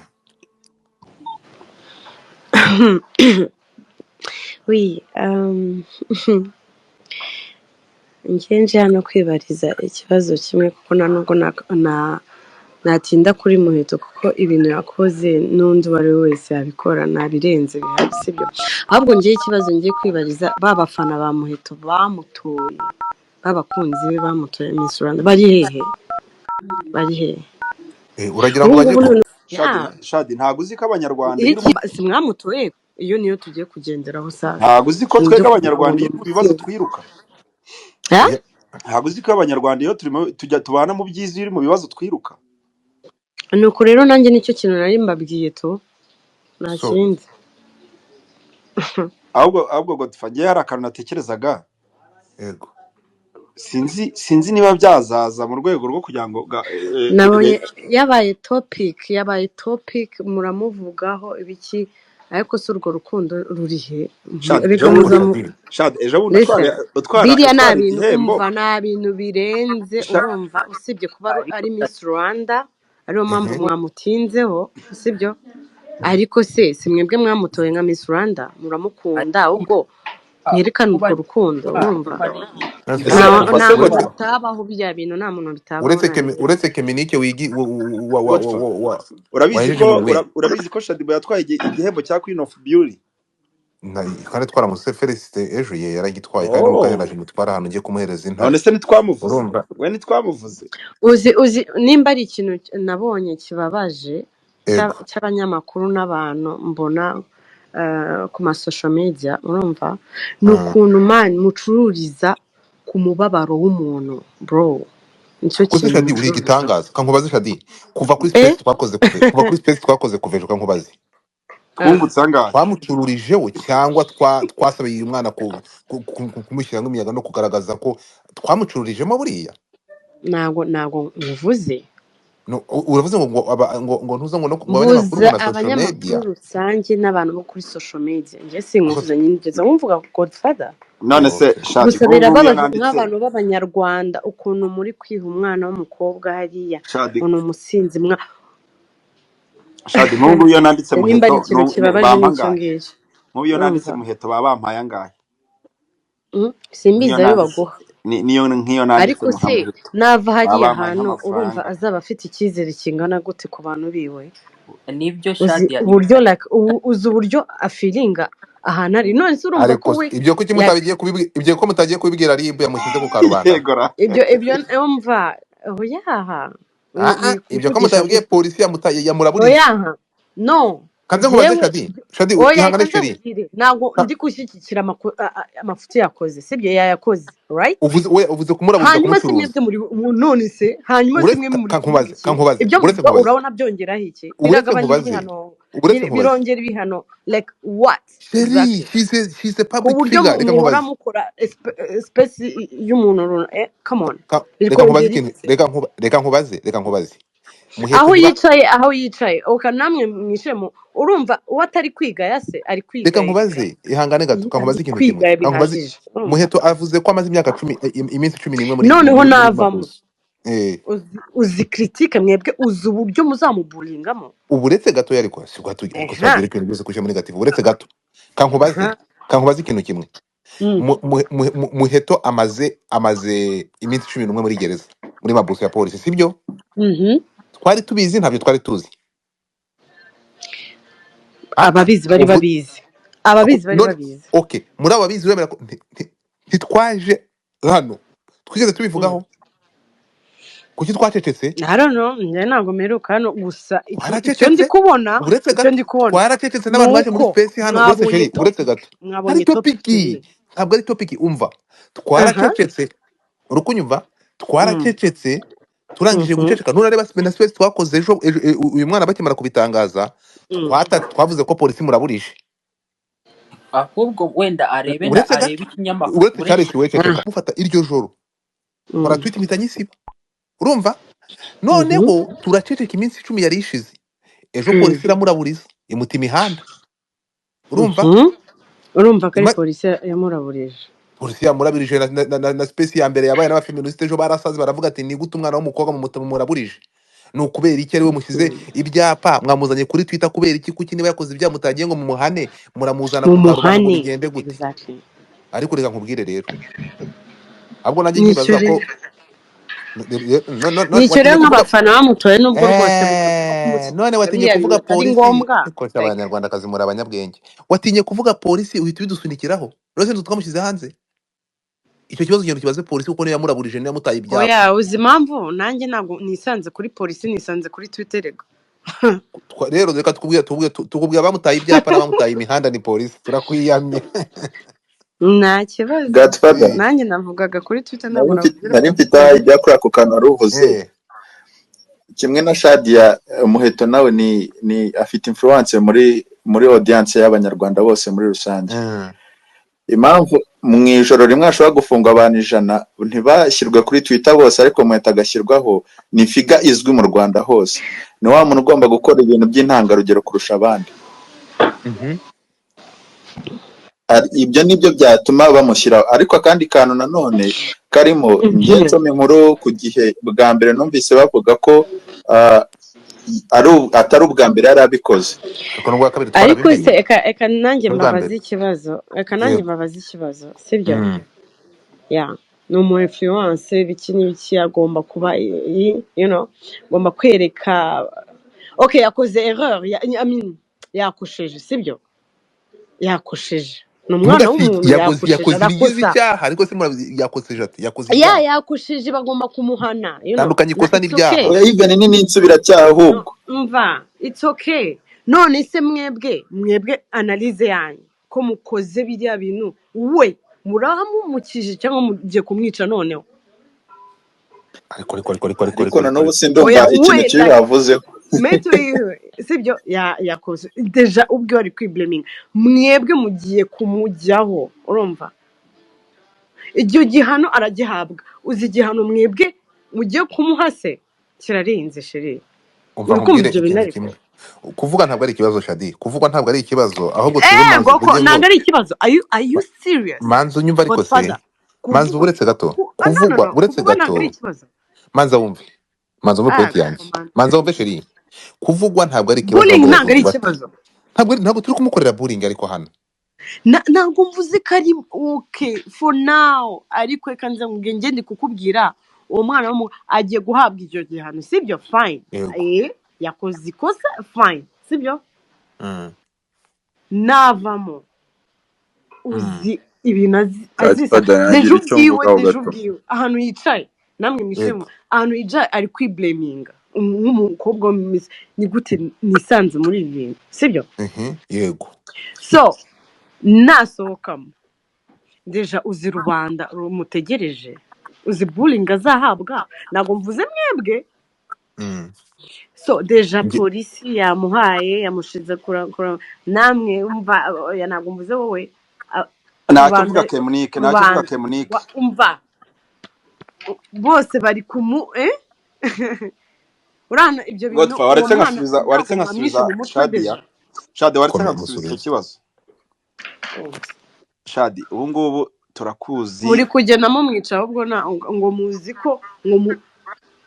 Oui, nje hano kwibariza ikibazo kimwe kuko nubwo natinda kuri Muheto kuko ibintu yakoze n'undi wari wese yabikora nabirenze bihari, sibyo? Ahubwo ngiye ikibazo ngiye kwibariza babafana ba Muheto bamutoye, babakunzi be bamutoye Miss Rwanda bari hehe? Uragira ngo bajye Shadi ntago uzi ko abanyarwanda si mwamutoye, iyo niyo tugiye kugenderaho sasa. ntago uzi ko twebwe abanyarwanda iyo bibazo twiruka. Ntago uzi ko abanyarwanda iyo tujya tubana mu byiza iri mu bibazo twiruka. Nuko rero nanjye nicyo kintu nari mbabwiye to nta kindi. ahubwo ngo tufagiye hari akantu natekerezaga. Yego. Sinzi niba byazaza mu rwego rwo kugira ngo nabonye yabaye topic muramuvugaho ibiki, ariko si urwo rukundo rurihe. Ejo bundi utwara biriya nta bintu umva, nta bintu birenze urumva, usibye kuba ari Miss Rwanda ariyo mpamvu mwamutinzeho, sibyo? Ariko si mwebwe mwamutoye nka Miss Rwanda, muramukunda ahubwo mwerekana urwo rukundo, urumva? nta muntu bitabaho bya bintu, nta muntu bitabaho. uretse Keminike wigi urabizi ko Shadiba yatwaye igihembo cya Queen of Beauty. kandi twaramuse Felicite ejo ye yaragitwaye, kandi mukanya naje mutwara ahantu ngiye kumuhereza intare. None se ntitwamuvuze? We ntitwamuvuze? Uzi nimba ari ikintu nabonye kibabaje cy'abanyamakuru n'abantu mbona ku ma social media, urumva, ni ukuntu mucururiza ku mubabaro w'umuntu bro. nicyo koze kintu Shadi uri mucuruza. igitangaza kankubaze Shadi kuva kuri space twakoze kuva kuri space twakoze kuvejo kankubaze twungutse angahe? twamutururijeho cyangwa twasabiye uyu mwana kumushyiramo imiyaga no kugaragaza ko twamucururijemo buriya ntabwo mvuze, no, uravuze ngo ntuza ngo no mu banyamakuru mvuze ngo na social abanyamakuru media rusange n'abantu bo kuri social media. Njye Ako sinkuvuze, nyigeze wumvuga Godfather. none se okay Shadi Gusa nk'ubu ngubu iyo birababaje nanditse nk'abantu b'abanyarwanda ukuntu muri kwiha umwana w'umukobwa hariya Shadi ngo ni umusinzi Shadi nk'ubu ngubu iyo nanditse nimba ari Muheto ikintu kibabaje bampa n'icyo angahe? ngicyo Nk'ubu iyo nanditse urumva. Muheto baba bampaye angahe? Nk'iyo Simbizi ayo nanditse baguha, nk'iyo nanditse ariko nka se Muheto nava baba hariya bampaye hantu urumva nk'amafaranga. azaba afite icyizere kingana gute ku bantu biwe? nibyo uzi Shadia uburyo like uzi uburyo afiringa ahantu ari, none se urumva ko ariko we ibyo kuki like mutabigiye kubibwira ibyo ko mutagiye kubibwira RIB yamushyize ku karubanda Yego ra. ibyo umva oyaha ibyo ko wivugisha mutabwiye gutya polisi yamuraburije oyaha no kanze nkubaze njyewe Shadi oya ihangane reka sheri nkubwire ntabwo ndi gushyigikira amafuti yakoze sibyo yayakoze right. uvuze kumuraburiza hanyuma se kumucuruza mwebwe muri none se hanyuma se mwe muri kuvuga iki kankubaze ibyo uretse muvuga nkubaze urabona byongeraho iki? uretse Biragabanya nkubaze ibihano, uretse nkubaze birongera ibihano like what sheri exactly? she's a Ku public buryo figure reka muhora nkubaze mukora espèce y'umuntu come on, reka nkubaze bikongera ikintu iki se? reka nkubaze Muheto aho niba yicaye oka namwe mwishemo urumva uwo atari kwigaya se ari reka kwigaya nkubaze ihangane gato ari kankubaze ikintu kimwe kwigaya kankubaze bihagije urumva. Muheto avuze ko amaze imyaka iminsi 11 Noneho muri navamo mabuso eh uzi critique mwebwe uzi uburyo muzamuburingamo. ubu uretse gato ariko si ariko Aha sadire ibintu byose kuje muri negative uretse gato kankubaze aha ikintu kimwe mm Muheto amaze iminsi 11 muri gereza muri mabuso ya polisi sibyo twari tubizi ntabyo twari tuzi ababizi bari uvu babizi, ababizi bari none babizi. okay muri aba bizi wemera ko ntitwaje hano twigeze tubivugaho kuki twacecetse I don't know, njye ntabwo mperuka hano gusa icyo ndi twaracecetse kubona uretse gato twaracecetse n'abantu baje muri nuko space hano uretse mwabonye sheri uretse topic gato hari mwabonye topic topiki ntabwo ari topiki umva aha twaracecetse urukunyumva twaracecetse turangije mhm guceceka nurareba na space twakoze ejo uyu mwana bakimara kubitangaza twavuze ko polisi muraburije ahubwo wenda arebe uretse gato ikinyamakuru uretse Charles wececeka mufata iryo joro kora mhm tweet mitanyisiba urumva noneho turaceceka iminsi 10 yari ishize ejo polisi iramuraburiza imuta imihanda urumva urumva ko ari polisi yamuraburije. polisi yamurabirije na space ya mbere yabaye n'abafeministe ejo barasaze baravuga ati ni gute umwana w'umukobwa mumuraburije ni ukubera iki ari we mushyize ibyapa mwamuzanye kuri Twitter kubera iki kuki niba yakoze ibyaha mutagiye ngo mumuhane muramuzana ku karubanda ngo bigende gute exactly. ariko reka nkubwire rero ahubwo nanjye nkibaza ko nicyo rero nk'abafana bamutoye nubwo rwose none watinye kuvuga atari polisi ngombwa ko abanyarwandakazi muri abanyabwenge watinye kuvuga polisi uhita ubidusunikiraho rwose twamushyize hanze icyo kibazo ugenda ukibaze polisi kuko niyo yamuraburije niyo yamutaye ibyapa oya uzi impamvu nanjye ntabwo nisanze kuri polisi nisanze kuri Twitter rego rero reka tukubwira abamutaye ibyapa n'abamutaye imihanda ni polisi turakwiyamye nta kibazo Godfather nanjye navugaga kuri Twitter ntabwo navugira nari mfite idea kuri ako kantu wari uvuze kimwe na Shadia Muheto nawe ni afite influence muri audience y'abanyarwanda bose muri rusange impamvu mu ijoro rimwe ashobora gufunga abantu 100 ntibashyirwe kuri Twitter bose ariko Muheto agashyirwaho ni figa izwi mu Rwanda hose ni wa muntu ugomba gukora ibintu by'intangarugero kurusha abandi ibyo nibyo byatuma bamushyiraho ariko akandi kantu nanone karimo ngensome inkuru ku gihe bwa mbere numvise bavuga ko atari ubwa mbere yari abikoze ariko se eka nanjye mbabaza ikibazo sibyo ya ni umu influence biki n'ibiki agomba kuba agomba kwereka okay yakoze erreur yakosheje sibyo yakosheje ni umwana w'umuntu yakoze icyaha ariko se yakoze yakosheje bagomba kumuhana tandukanye ikosa n'ibyaha even ni n'insubiracyaha ahubwo umva it's okay none se mwebwe analyse yanyu ko mukoze biriya bintu we muramumukije cyangwa mugiye kumwica noneho ariko na n'ubu oya sindumva ikintu kibi wenda bavuzeho. meto sibyo yakoze deja ubwo ari kwibleminga mwebwe mugiye kumujyaho urumva iryo gihano aragihabwa uzi igihano mwebwe mugiye kumuha se kirarenze sheri umva uri kumva nkubwire ibyo bintu ikintu ariko kimwe, kuvuga ntabwo ari ikibazo Shadi, kuvuga ntabwo ari ikibazo, ahubwo twebwe manzi goko uvuge ngo ntabwo ari ikibazo are you serious manzi unyumva, ariko se godfather manzi kuvuga uretse gato, no uretse kuvuga ntabwo ari gato, ikibazo manza wumve, manza wumve point yanjye, man. manza wumve sheri, kuvugwa ntabwo ari ikibazo, bullying ahubwo ntabwo ari bavuga ikibazo ntabwo turi kumukorera bullying, ariko hano ntabwo mvuze ko ari okay for now ariko reka nze ngende ndi kukubwira uwo mwana agiye guhabwa icyo gihano sibyo fine yego yakoze ikosa fine sibyo mm. navamo uzi ibintu azisa Godfather deje yagira icyo ubwiwe mvugaho deje gato. ubwiwe ahantu yicaye namwe mwishemu yego ahantu yicaye ari kwibleminga nk'umukobwa w'imisi ni gute nisanze muri ibi bintu sibyo yego so nasohokamo deja uzi rubanda rumutegereje uzi bullying azahabwa ntabwo mvuze mwebwe mm. so deja Nge- polisi yamuhaye yamushize kura namwe umva oya ntabwo mvuze wowe ntacyo mvuga rubanda Kemunike, ntacyo mvuga Kemunike. umva bose bari urana ibyo bintu Godfather, uwo waretse mwana nkasubiza mwamwishe mu mutwe Shadia. deja Shadi, waretse komera nkagusubiza icyo musubize kibazo. Shadi, ubu ngubu turakuzi. muri kugenamo mwica ahubwo ngo muzi ko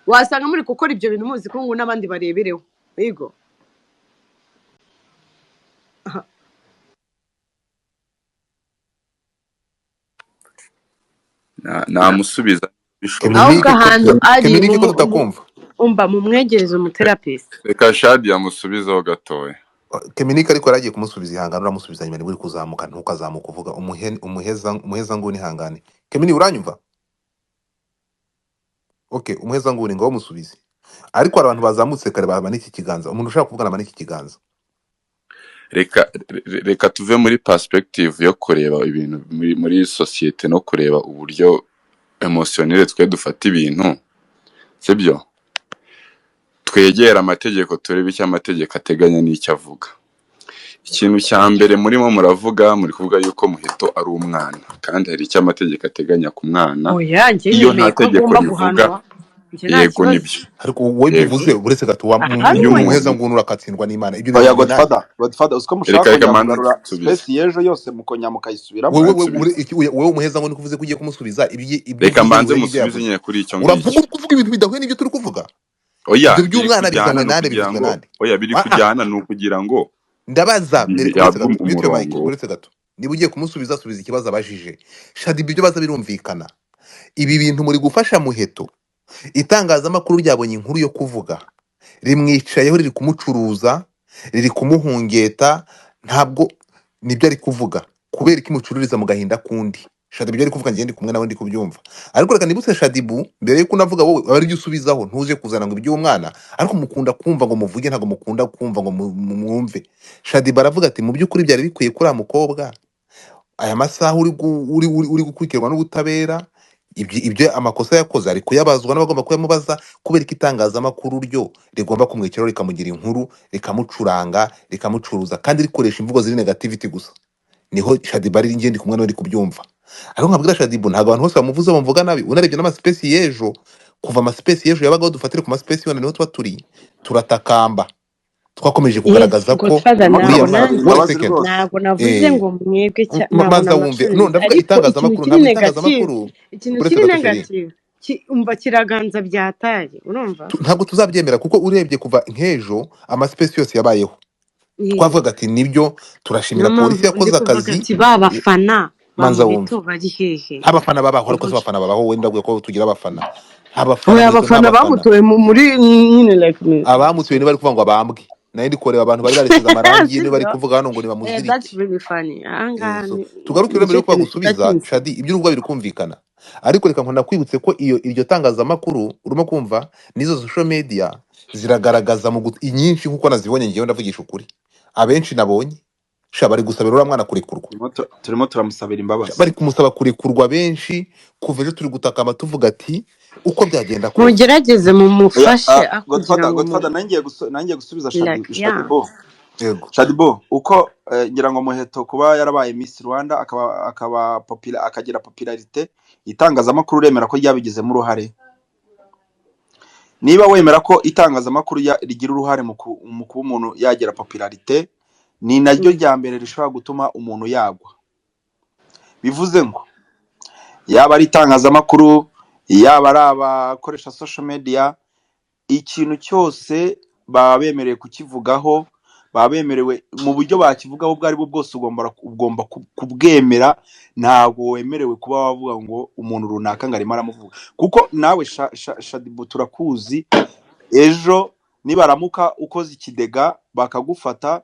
wasanga muri gukora ibyo bintu muzi ko ngo n'abandi barebereho yego namusubiza bishoboka. ahubwo ahantu ari Kemunike ko tutakumva, umva mumwegereze umuterapisi reka Shadi yamusubizeho gatoya. Kemunike ariko yaragiye kumusubiza, ihangane uramusubiza nyuma niburi kuzamuka, ntukazamuka uvuga umuheza nguni, ihangane Kemunike uranyumva, okay umuheza nguni ngo musubize, ariko hari abantu bazamutse kare bamanike ikiganza, umuntu ushaka kuvugana amanike ikiganza. Reka tuve muri perspective yo kureba ibintu muri societe no kureba uburyo emotionnel twe dufata ibintu, sibyo? Twegera amategeko turebe icyo amategeko ateganya n'icyo avuga. Ikintu cya mbere murimo muravuga, muri kuvuga yuko Muheto ari umwana, kandi hari icyo amategeko ateganya ku mwana. Iyo nta tegeko rivuga, yego nibyo, ariko wowe bivuze uretse gato umuheza nguni urakatsindwa n'Imana. Ibyo oya Godfather usko mushaka kugarura space yejo yose mukonya mukayisubiramo. wowe umuheza nguni kuvuze ko ugiye kumusubiza ibyo reka mbanze musubize nyine kuri icyo ngicyo. uravuga kuvuga ibintu bidahuye n'ibyo turi kuvuga. Oya ibyo by'umwana bizanywe nande bizanywe nande. Oya biri kujyana ni ukugira ngo ndabaza uretse gato niba ugiye kumusubiza subiza ikibazo abajije. Shadi ibyo baza birumvikana, ibi bintu muri gufasha Muheto, itangazamakuru ryabonye inkuru yo kuvuga, rimwicayeho riri kumucuruza, riri kumuhungeta, ntabwo nibyo ari kuvuga, kubera ko imucururiza mu gahinda kundi. Shadi ibyo ari kuvuga njye ndi kumwe nawe ndi kubyumva, ariko reka nibutse Shadibu mbere yuko unavuga wowe ari byo usubizaho, ntuje kuzana ngo iby'umwana, ariko mukunda kumva ngo muvuge, ntabwo mukunda kumva ngo mwumve. Shadibu aravuga ati mu by'ukuri byari bikwiye kuri mukobwa aya masaha uri gukurikirwa n'ubutabera, ibyo amakosa yakoze ari kuyabazwa n'abagomba kuyamubaza, kubera ko itangazamakuru ryo rigomba kumwicaraho rikamugira inkuru, rikamucuranga, rikamucuruza, kandi rikoresha imvugo ziri negativity gusa. Niho Shadibu ari ngende kumwe n'uri kubyumva. Ariko nkabwira Shadibu ntabwo abantu bose bamuvuze bamuvuga nabi. Unarebye n'amaspesi y'ejo, kuva amaspesi y'ejo yabagaho, dufatire ku maspesi yone niho tuba turatakamba, twakomeje kugaragaza ko ntabwo navuze ngo mwebwe maza wumve ndavuga itangazamakuru ikintu kiri negative umva kiraganza byataye, urumva ntabwo tuzabyemera, kuko urebye kuva nk'ejo amaspesi yose yabayeho twavuga ati nibyo turashimira polisi yakoze akazi. babafana manza wumve bari hehe abafana babaho, ariko se abafana babaho wenda ko tugira abafana abafana bamutoye muri nyine like abamutoye ni bari kuvuga ngo abambwe, nayo ndi kureba abantu bari barisize amarangi ni bari kuvuga hano ngo ni bamuzirike. That's really funny. Tugarukire mbere yo kwagusubiza Shadi, ibyo urumva biri kumvikana, ariko reka nkunda kwibutse ko iryo tangazamakuru urimo kumva nizo social media ziragaragaza mu inyinshi nkuko nazibonye ngiye ndavugisha ukuri, abenshi nabonye sha bari gusabira uriya mwana kurekurwa, turimo turamusabira imbabazi. bari kumusaba kurekurwa benshi. Kuva ejo turi gutakamba tuvuga ati uko byagenda kose mugerageze Oya, mumufashe kugira ngo Godfather nangiye gusubiza yeah. yego. Shadibo uko ngira ngo Muheto kuba yarabaye Miss Rwanda akagira popularite, itangazamakuru remera ko ryabigizemo uruhare. Niba wemera ko itangazamakuru rigira uruhare mu kuba umuntu yagira popularite, ni naryo rya mbere rishobora gutuma umuntu yagwa. Bivuze ngo yaba ari itangazamakuru, yaba ari abakoresha social media, ikintu cyose baba bemerewe kukivugaho, baba bemerewe mu buryo bakivugaho ubwo ari bwo bwose, ugomba kubwemera. Ntabwo wemerewe kuba wavuga ngo umuntu runaka ngo arimo aramuvuga, kuko nawe Shadibu turakuzi. Ejo nibaramuka ukoze ikidega bakagufata,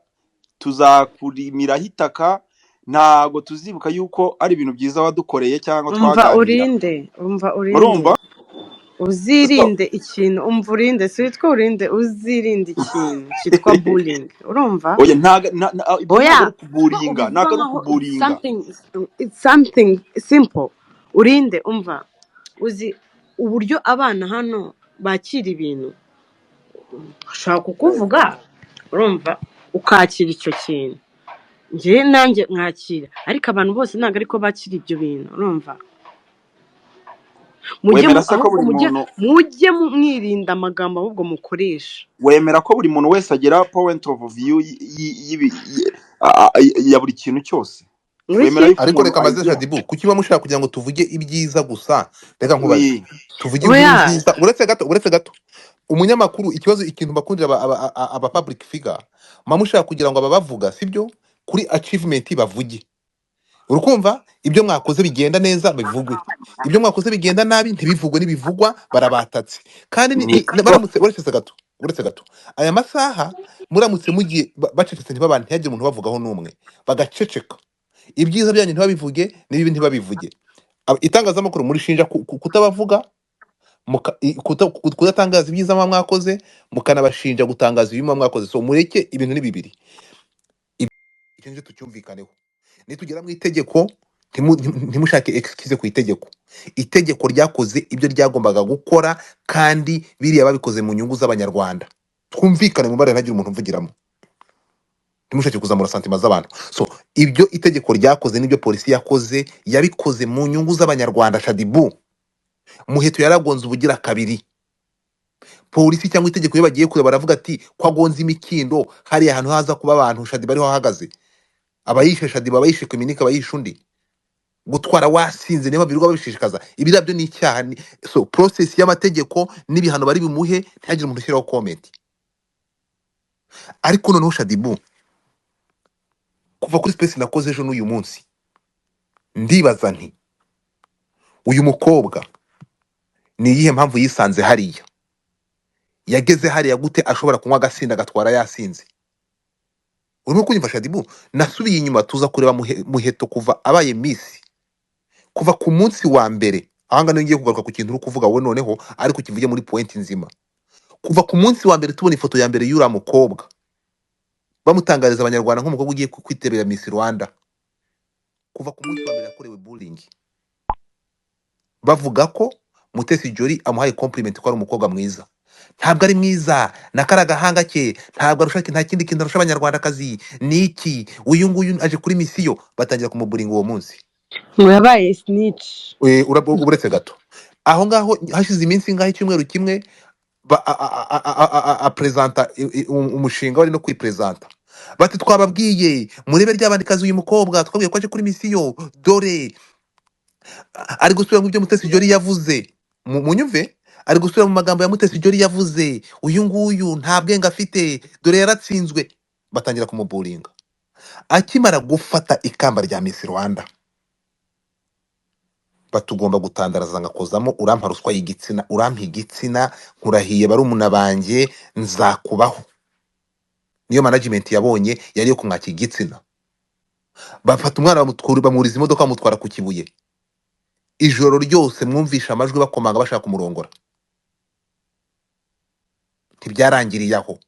tuzakurimiraho itaka. Ntabwo tuzibuka yuko ari ibintu byiza wadukoreye cyangwa twaganira. umva urinde Murumva? uzirinde ikintu, umva urinde, si witwa urinde, uzirinde ikintu cyitwa bullying, urumva? Oya, ntabwo ari kuburinga, ntabwo ari kuburinga. It's something simple. Urinde, umva, uzi uburyo abana hano bakira ibintu, ushaka kukuvuga, urumva, ukakira icyo kintu. Njye nanjye mwakira, ariko abantu bose ntabwo ariko bakira ibyo bintu, urumva? Wemera se ko buri muntu mujye mwirinda amagambo ahubwo mukoresha. Wemera ko buri muntu wese agira point of view ya buri kintu cyose? Wemera yuko ariko reka maze Shadibu, kuki ba mushaka kugira ngo tuvuge ibyiza gusa? Reka nkubaze, tuvuge inkuru nziza. Uretse gato umunyamakuru, ikintu bakundira aba public figure, mushaka kugira ngo ababavuga sibyo kuri achievement bavuge. Urukumva ibyo mwakoze bigenda neza bivugwe, ibyo mwakoze bigenda nabi ntibivugwe, n'ibivugwa barabatatse. Kandi baramutse uretse gato aya masaha muramutse mugiye bacecetse ntibabane, ntihagire umuntu bavugaho n'umwe, bagaceceka. Ibyiza byanyu ntibabivuge, n'ibibi ntibabivuge. Itangazamakuru murishinja kutabavuga, kudatangaza ibyiza mwakoze, mukanabashinja gutangaza ibibi mwakoze. So mureke ibintu ni bibiri, icyo tucyumvikaneho. Nitugera mu itegeko, ntimushake excuse ku itegeko. Itegeko ryakoze ibyo ryagombaga gukora, kandi biriya babikoze mu nyungu z'abanyarwanda. Twumvikane mu bare, ntagire umuntu mvugiramo, ntimushake kuzamura santima z'abantu. So ibyo itegeko ryakoze n'ibyo polisi yakoze, yabikoze mu nyungu z'abanyarwanda. Shadibu, Muheto yaragonze ubugira kabiri. Polisi cyangwa itegeko iyo bagiye kureba baravuga ati kwagonze imikindo, hari ahantu haza kuba abantu Shadibu ariho ahagaze. Abayishe Shadibu, abayishe Kominika, abayishe undi, gutwara wasinze niba birirwa babishishikaza, ibi nabyo ni icyaha. So process y'amategeko n'ibihano bari bimuhe, ntihagire umuntu ushyiraho comment. Ariko noneho Shadibu, kuva kuri space nakoze ejo n'uyu munsi, ndibaza nti uyu mukobwa ni iyihe mpamvu yisanze hariya? Yageze hariya gute ashobora kunywa agasinda agatwara yasinze? Urimo kunyumva Shadibu? Nasubiye inyuma tuza kureba Muheto kuva abaye Miss, kuva ku munsi wa mbere. Ahanga niyo ngiye kugaruka ku kintu uri kuvuga wowe noneho, ariko kivuge muri point nzima. Kuva ku munsi wa mbere tubona ifoto ya mbere y'ura mukobwa, bamutangariza abanyarwanda nk'umukobwa ugiye kwitabira Miss Rwanda. Kuva ku munsi wa mbere yakorewe bullying, bavuga ko Mutesi Jolly amuhaye compliment ko ari umukobwa mwiza. Ntabwo ari mwiza, nakara gahanga ke, ntabwo arushaka, nta kindi kintu arusha abanyarwandakazi. Niki uyu nguyu aje kuri misiyo, batangira kumuburinga uwo munsi ngo yabaye snitch. Uretse gato aho ngaho, hashize iminsi ngaho, icyumweru kimwe presenta umushinga wari no kwipresenta, bati twababwiye murebe ry'abandikazi uyu mukobwa, twabwiye ko aje kuri misiyo, dore ari gusubira mu byo Mutesi Jolly yavuze. Munyumve, ari gusubira mu magambo ya Mutesi Jolly yavuze, uyu nguyu nta bwenge afite, dore yaratsinzwe. Batangira kumuburinga. Akimara gufata ikamba rya Miss Rwanda, batugomba gutandaraza ngakozamo, urampa ruswa y'igitsina, urampa igitsina, nkurahiye barumuna banjye nzakubaho. Niyo management yabonye yari yo kumwaka igitsina. Bafata umwana bamuriza imodoka, bamutwara ku Kibuye. Ijoro ryose mwumvisha amajwi bakomanga bashaka kumurongora. Ntibyarangiriye aho,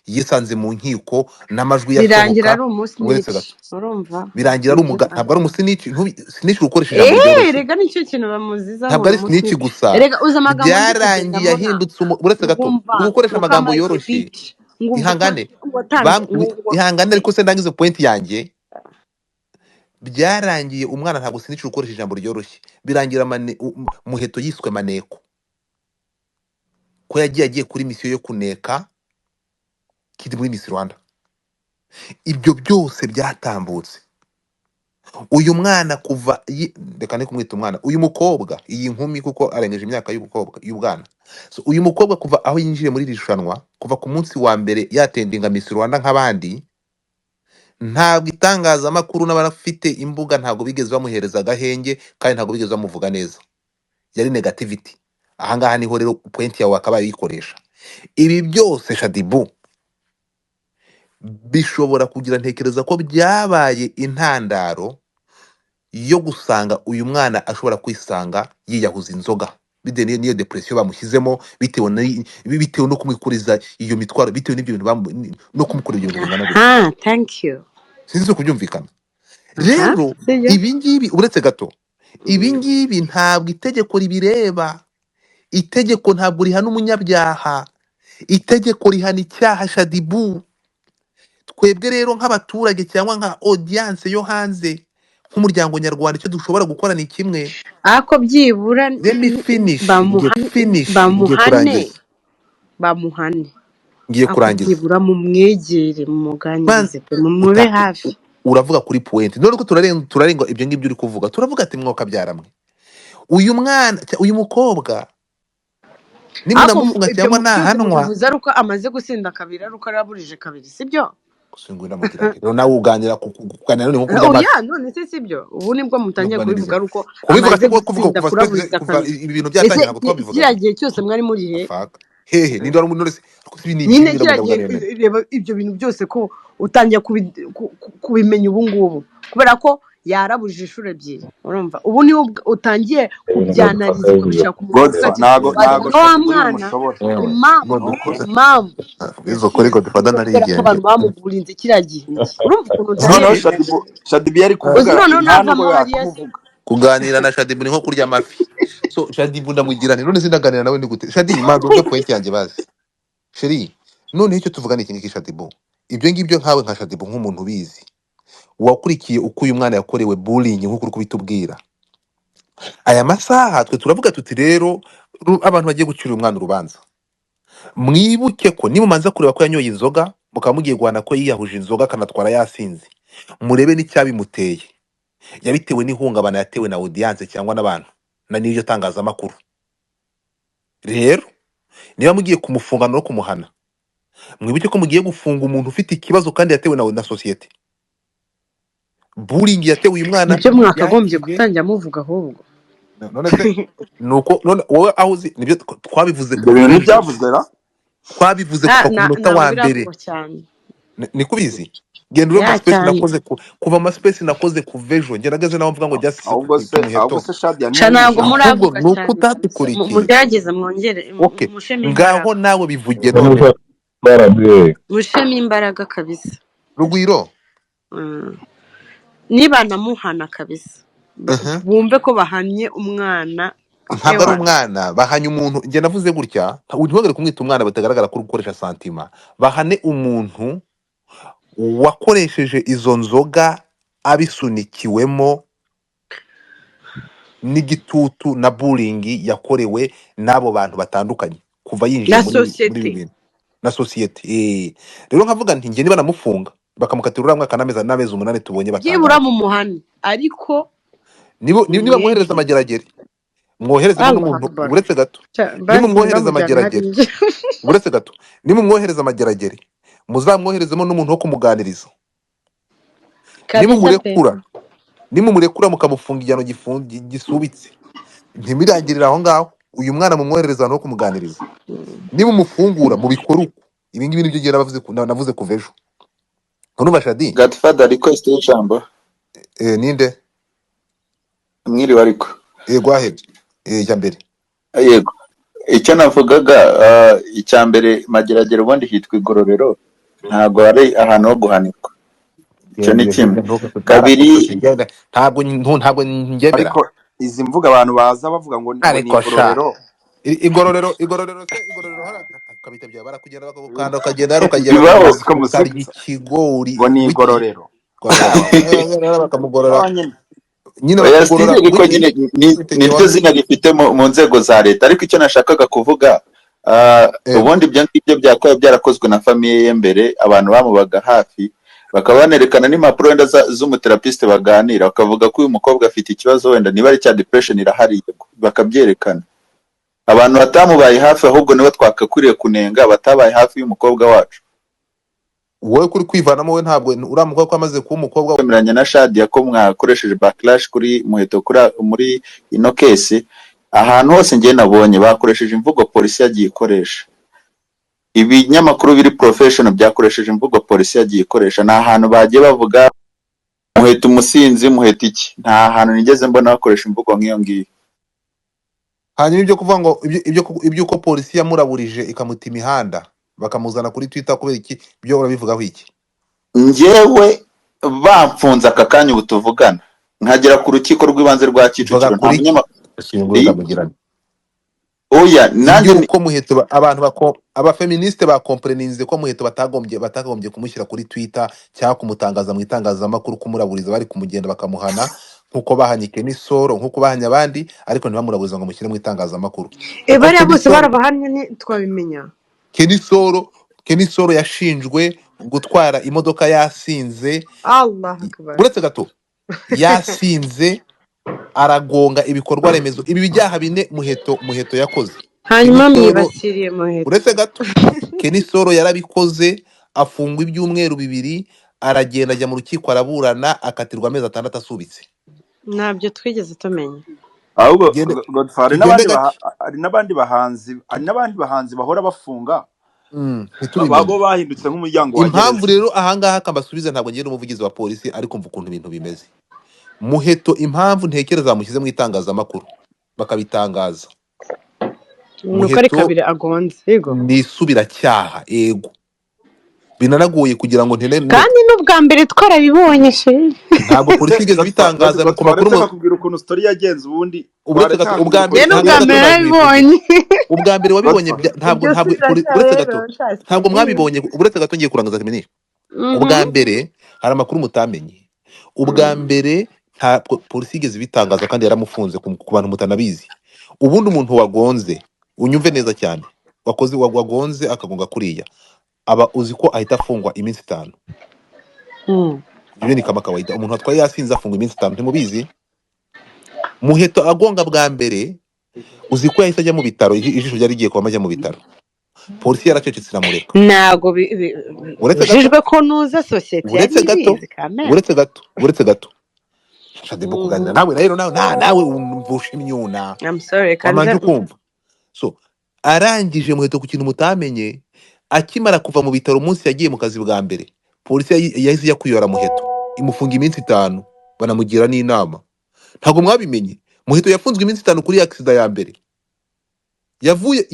yisanze mu nkiko n'amajwi birangira ari yasohoka uretse umusinici gato urumva birangira ari nibyo ntabwo ari umusinici sinici gukoresha ijambo ryoroshye rega nicyo kintu bamuziza ngo ntabwo ni ari sinici umusinici gusa rega uzi amagambo ndi byarangiye kugendamo ahindutse uretse gato ngumva uri gukoresha ngo amagambo kamaze yoroshye bici ngumva ko ihangane watanze ihangane ariko se ndangize point yanjye byarangiye umwana ntabwo sinici gukoresha ijambo ryoroshye birangira Muheto yiswe maneko ko agiye kuri misiyo yo kuneka kiri muri Miss Rwanda ibyo byose byatambutse uyu mwana kuva reka ne kumwita umwana uyu mukobwa iyi nkumi kuko arengeje imyaka y'ubwana so uyu mukobwa kuva aho yinjiye muri iri rushanwa kuva ku munsi wa mbere yatendinga Miss Rwanda nk'abandi ntabwo itangazamakuru n'abafite imbuga ntabwo bigeze bamuhereza agahenge kandi ntabwo bigeze bamuvuga neza yari negativity ahangaha niho rero point yawe akaba yikoresha ibi byose Shadibu bishobora kugira ntekereza ko byabaye intandaro yo gusanga uyu mwana ashobora kwisanga yiyahuza inzoga bitewe n'iyo depression bamushyizemo bitewe no kumwikuriza iyo mitwaro bitewe n'ibyo bintu no kumukorera ibyo bintu bingana gutya thank you sinzi kubyumvikana rero ibi ngibi uretse gato ibi ngibi ntabwo itegeko ribireba itegeko ntabwo rihana umunyabyaha itegeko rihana icyaha Shadibu twebwe rero nk'abaturage cyangwa nka audience yo hanze nk'umuryango nyarwanda icyo dushobora gukora ni kimwe ako byibura let me finish ngiye kurangiza byibura mu mwegere mu muganirize mube hafi uravuga kuri point none ko turarenga ibyo ngibyo uri kuvuga turavuga ati mwoka byaramwe uyu mwana uyu mukobwa nimunamufunga cyangwa nahanwa bivuze ari uko amaze gusinda kabiri ari uko araburije kabiri sibyo gusingura mugira rero nawe uganira kuganira none nko kurya amafi none se sibyo ubu nibwo mutangiye kubivuga ari uko kubivuga se kuvuga kuva ibi bintu byatangiye ntabwo twabivuga kiriya gihe cyose mwari muri hehe ninde wari muri nyine kiriya gihe reba ibyo bintu byose ko utangiye kubimenya ubu ngubu kubera ko yarabujije inshuro ebyiri urumva ubu niwe utangiye kubyanariza ukabishaka umuntu wa mwana impamvu izo kuri ko dufata narigenge abantu bamugurinze kiriya gihe urumva ukuntu noneho Shadibu yari kuvuga ntabwo yakumuvuga kuganira na Shadibu ni nko kurya amafi so Shadibu ndamugirane none sindaganira nawe ni gute Shadibu manzo ubwo point yanjye bazi sheri none icyo tuvuga ni iki ngiki Shadibu ibyo ngibyo nkawe nka Shadibu nk'umuntu ubizi wakurikiye uko uyu mwana yakorewe bullying nk'uko uri kubitubwira aya masaha twe turavuga tuti rero abantu bagiye gucira umwana urubanza mwibuke ko nimumanza kureba ko yanyoye inzoga mukaba mugiye guhana ko yiyahuje inzoga akanatwara yasinze murebe n'icyabimuteye yabitewe n'ihungabana yatewe na audience cyangwa n'abantu na n'iryo tangazamakuru rero niba mugiye kumufunga no kumuhana mwibuke ko mugiye gufunga umuntu ufite ikibazo kandi yatewe na societe bullying yatewe uyu mwana ibyo mwakagombye gutangira muvuga ahubwo none se nuko none wowe aho uzi nibyo twabivuze twabivuze kuva ku munota wa mbere ni kubizi genda uri space nakoze kuva ama space nakoze kuvejo ngerageze nawe mvuga ngo just ahubwo se Shadia ntabwo muravuga cyane nuko utatukurikiye mugerageze mwongere musheme ngaho nawe bivuge none musheme imbaraga kabisa Rugwiro niba namuhana kabisa bumve ko bahanye umwana ntabwo ari umwana bahanye umuntu njye navuze gutya ntibongere kumwita umwana batagaragara ko ukoresha santima bahane umuntu wakoresheje izo nzoga abisunikiwemo n'igitutu na bullying yakorewe n'abo bantu batandukanye kuva yinjiye muri bintu na societe rero nkavuga nti njye niba namufunga bakamukatira uriya mwaka n'amezi 8 tubonye byibura mu muhani ariko niba mwohereza amageragere mwohereza n'umuntu uretse gato nimumwohereza amageragere uretse gato nimumwohereza amageragere muzamwoherezemo n'umuntu wo kumuganiriza nimumurekura mukamufunga igihano gisubitse ntimirangirira aho ngaho uyu mwana mumwohereza no kumuganiriza nimumufungura mu bikora uko ibi ngibi nibyo navuze kuva ejo urumva Shadi Godfather request y'ijambo ninde mwiriwe ariko yego ahebye ijya mbere yego icyo navugaga icya mbere mageragere ubundi hitwa igororero ntabwo ari ahantu ho guhanirwa. Icyo genda ni iyo kimwe. hirya ntugafe Kabiri, byarakosotse genda ntabwo ngemera. ariko izi mvuga abantu baza bavuga ngo ni Ariko sha igororero igororero hari akabita byawe barakugenda bakagukanda ukagenda hano ukagenda bibaho. siko ukarya musetsa ikigori ngo ni wiki igororero bakamugorora bonyine. nyine Oya bakugorora Steve, niko wiki nyine witegeye niryo wanze zina rifite mu nzego za leta, ariko icyo nashakaga kuvuga, ego ubundi ibyo ngibyo byakabaye byarakozwe na famiye ye mbere, abantu bamubaga hafi bakaba banerekana n'impapuro wenda z'umuterapiste baganira, bakavuga ko uyu mukobwa afite ikibazo, wenda niba ari cya depression irahari bakabyerekana. Abantu batamubaye hafi ahubwo nibo twakakwiriye kunenga, batabaye hafi y'umukobwa wacu. wowe kuri kwivanamo we ntabwo uriya mukobwa ko amaze kuba umukobwa Kwemeranya na Shadia ko mwakoresheje backlash kuri Muheto muri ino case, ahantu hose ngiye nabonye bakoresheje imvugo polisi yagiye ikoresha. Ibinyamakuru biri professional byakoresheje imvugo polisi yagiye ikoresha. Nta hantu bagiye bavuga Muheto umusinzi, Muheto iki. Nta hantu nigeze mbona bakoresha imvugo nk'iyo ngiyo. hanyuma ibyo kuvuga ngo iby'uko polisi yamuraburije ikamuta imihanda bakamuzana kuri Twitter kubera iki byo urabivugaho iki? Njyewe bamfunze aka kanya ubu tuvugana nkagera ku rukiko rw'ibanze rwa Vuga Kicukiro, nta kuri iki munyamakuru. ashinzwe ndamugirana Oya, nanjye iby'uko Muheto abafeministe bakompreninze ko Muheto batagombye kumushyira kuri Twitter cyangwa kumutangaza mu itangazamakuru, kumuraburiza bari kumugenda bakamuhana nk'uko bahanyike n'isoro nk'uko bahanye abandi, ariko ntibamuraburiza ngo mushyire mu itangazamakuru kuko bariya bose barabahannye twabimenya. Kenisoro yashinjwe gutwara imodoka yasinze. Allah akbar. Uretse gato yasinze aragonga ibikorwa remezo. Ibi byaha bine Muheto yakoze. hanyuma Kenisoro mwibasiriye Muheto. uretse gato Kenisoro yarabikoze, afungwa ibyumweru 2, aragenda ajya mu rukiko araburana, akatirwa amezi 6 asubitse. ntabyo twigeze tumenya. ahubwo Gende Godfather tugende gake hari n'abandi bahanzi bahora bafunga ntitubimenye. bo bahindutse nk'umuryango wa Impamvu gereza. rero ahangaha akambasubiza, ntabwo ngiye n'umuvugizi wa polisi, ariko mva ukuntu ibintu bimeze. Muheto impamvu ntekereza bamushyize mu itangazamakuru bakabitangaza, nuko ari Muheto kabiri agonze yego, ni isubiracyaha ego, binanagoye kugira ngo kandi n'ubwa mbere twarabibonye she. ntabwo polisi igeze ibitangaza ku makuru bakubwira ukuntu story yagenze ubundi uretse gato ubwa mbere narabibonye. ubwa mbere wabibonye ntabwo uretse gato ntabwo mwabibonye, uretse gato ngiye kurangaza kimenye. Ubwa mbere hari amakuru mutamenye. Ubwa mbere nta polisi igeze ibitangaza kandi yaramufunze ku bantu mutanabizi. Ubundi umuntu wagonze, unyumve neza cyane, wagonze akagonga kuriya, aba uzi ko ahita afungwa iminsi 5. Ibyo ni kama kawaida. Umuntu atwaye yasinze afungwa iminsi 5, ntimubizi? Muheto agonga bwa mbere uzi ko yahise ajya mu bitaro, ijisho ryari rigiye kuba ajya mu bitaro. Polisi yaracecetse iramureka. Ntago bijijwe ko nuza societe uretse gato shadebo kuganira nawe rero nawe umvusha imyuna. I'm sorry wamanje kumva. So arangije Muheto ku kintu mutamenye, akimara kuva mu bitaro umunsi yagiye mu kazi bwa mbere, polisi yahise yakuyora Muheto imufunga iminsi 5, banamugira n'inama. Ntago mwabimenye, Muheto yafunzwe iminsi 5 kuri accident ya mbere yavuye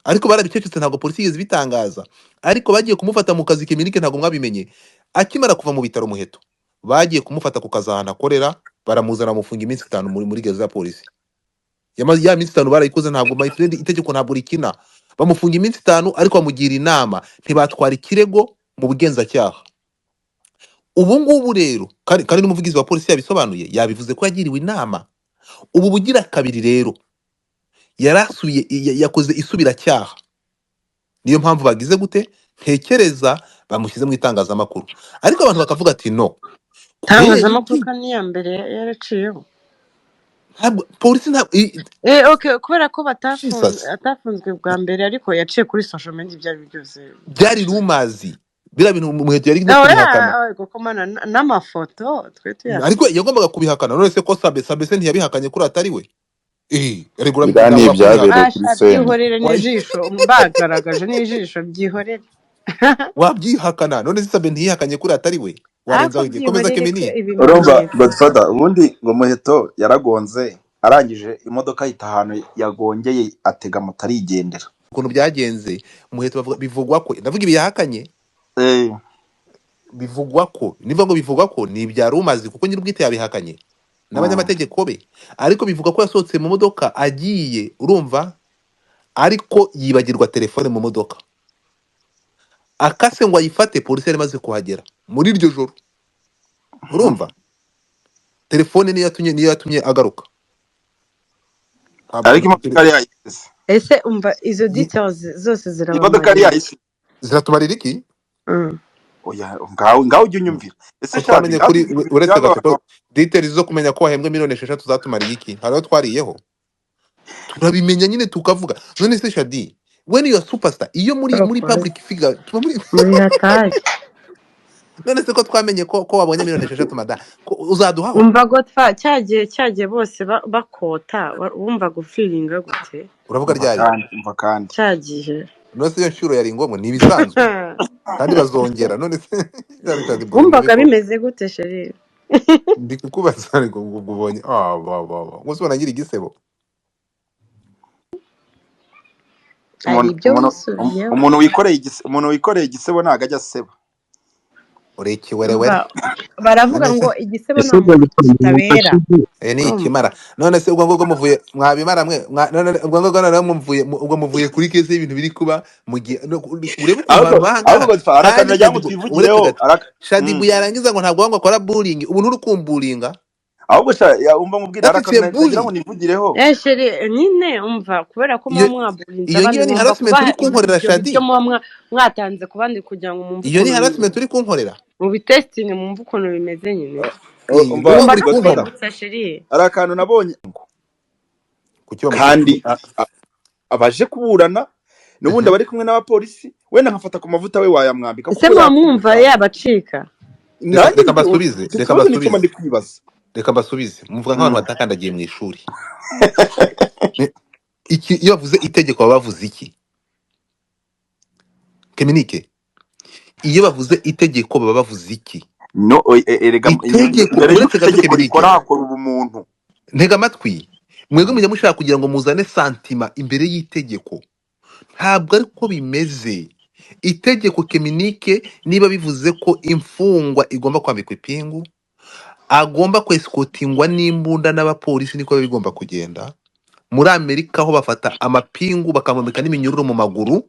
ariko barabicecetse, ntabwo polisi yigeze bitangaza. Ariko bagiye kumufata mu kazi Keminike, ntabwo mwabimenye. Akimara kuva mu bitaro Muheto bagiye kumufata ku kazi ahantu akorera, baramuzana mufunga iminsi 5 muri gereza ya polisi. Ya minsi 5 barayikoze, ntabwo my friend itegeko ntabwo rikina. Bamufunga iminsi 5 ariko bamugira inama, ntibatwara ikirego mu bugenzacyaha. Ubu ngubu rero kandi n'umuvugizi wa polisi yabisobanuye, yabivuze ko yagiriwe inama. Ubu bugira kabiri rero yarasuye yakoze isubiracyaha. Niyo mpamvu bagize gute ntekereza bamushyize mu itangazamakuru. Ariko abantu bakavuga ati no, itangazamakuru kandi ya mbere yaraciyeho. Polisi okay, kubera ko atafunzwe bwa mbere ariko yaciye kuri social media, byari byose byari rumazi. Bira bintu Muheto yari no kubihakana kuko mana n'amafoto twe tuyafite, ariko yagombaga kubihakana. None se ko Sabe se ntiyabihakanye kuri atari we? Regura byabereye kuri sene. Byihorere n'ijisho bagaragaje n'ijisho byihorere. Wabyihakana none se Sabe ntiyihakanye kuri atari we? Warenza wige komeza Kemini. Urumva Godfather, ubundi ngo Muheto yaragonze, arangije imodoka ahita ahantu yagongeye atega moto arigendera. Ukuntu byagenze Muheto bivugwa ko ndavuga ibi yahakanye, eh bivugwa ko nivuga ngo bivugwa ko ni ibya rumazi kuko nyir'ubwite yabihakanye n'abanyamategeko be, ariko bivuga ko yasohotse mu modoka agiye, urumva, ariko yibagirwa telefone mu modoka, akase ngo ayifate polisi yari imaze kuhagera muri iryo joro, urumva, telefone niyo yatumye agaruka. Ntabwo ariko imodoka yari yayisize. ese umva izo yi- details zose Imodoka yari zirabamarira. yayisize. ziratumarira iki Oya, ngaho ujya unyumvira. Ese ko shadi twamenye ngaho kuri uretse cyangwa gato ko details zo kumenya ko wahembwe miliyoni 6 zatumariye iki, hariho twariyeho turabimenya nyine tukavuga. None se Shadi, when you are superstar, iyo muri public figure tuba muri hatari. none se ko twamenye ko wabonye miliyoni 6 mada ko uzaduhaho? umva gotfa cyagiye bose bakota wumva gufilinga gute Uravuga ryari? umva kandi cyagiye None se iyo nshuro yari ngombwa ni ibisanzwe kandi bazongera. None se Shadi bro wumvaga bimeze gute sheri? ndi kukubaza ariko ubwo ubonye gusa unagira igisebo. hari ibyo wisubiyeho. umuntu wikoreye igisebo ntago ajya aseba. Urekiwerewere baravuga ngo igisebo nta muntu kitabera. ni ikimara. None se ubwo ngubwo muvuye mwabimara mwe none ubwo ngubwo none muvuye kuri kese y'ibintu biri kuba mu gihe urebe abantu bahanga. Shadi bu yarangiza ngo ntabwo wango akora bullying, ubu nturi kumbulinga ahubwo umva mubwira arakandagira ngo nivugireho. Sheri nyine umva kubera ko mwaburinze iyo ni harassment uri kunkorera Shadi. Ibyo mwatanze ku bandi kugira ngo mumve iyo ni harassment uri kunkorera mu bitesting mumve ukuntu bimeze nyine. Umva ari akantu nabonye kandi abaje kuburana n'ubundi bari kumwe n'abapolisi, wenda nkafata ku mavuta we wayamwambika. Ese mwumva yabacika? Reka mbasubize muvuga nk'abantu batakandagiye mu ishuri. Iyo bavuze itegeko baba bavuze iki Keminike? Iyo bavuze itegeko baba bavuze iki? No erega itegeko rikora ubumuntu. Ntega amatwi mwebwe mujya mushaka kugira ngo muzane santima imbere y'itegeko, ntabwo ariko bimeze. Itegeko Keminike niba bivuze ko imfungwa igomba kwambikwa ipingu, agomba kwesikotingwa n'imbunda n'abapolisi, niko bigomba kugenda. Muri Amerika aho bafata amapingu bakamwambika n'iminyururu mu maguru.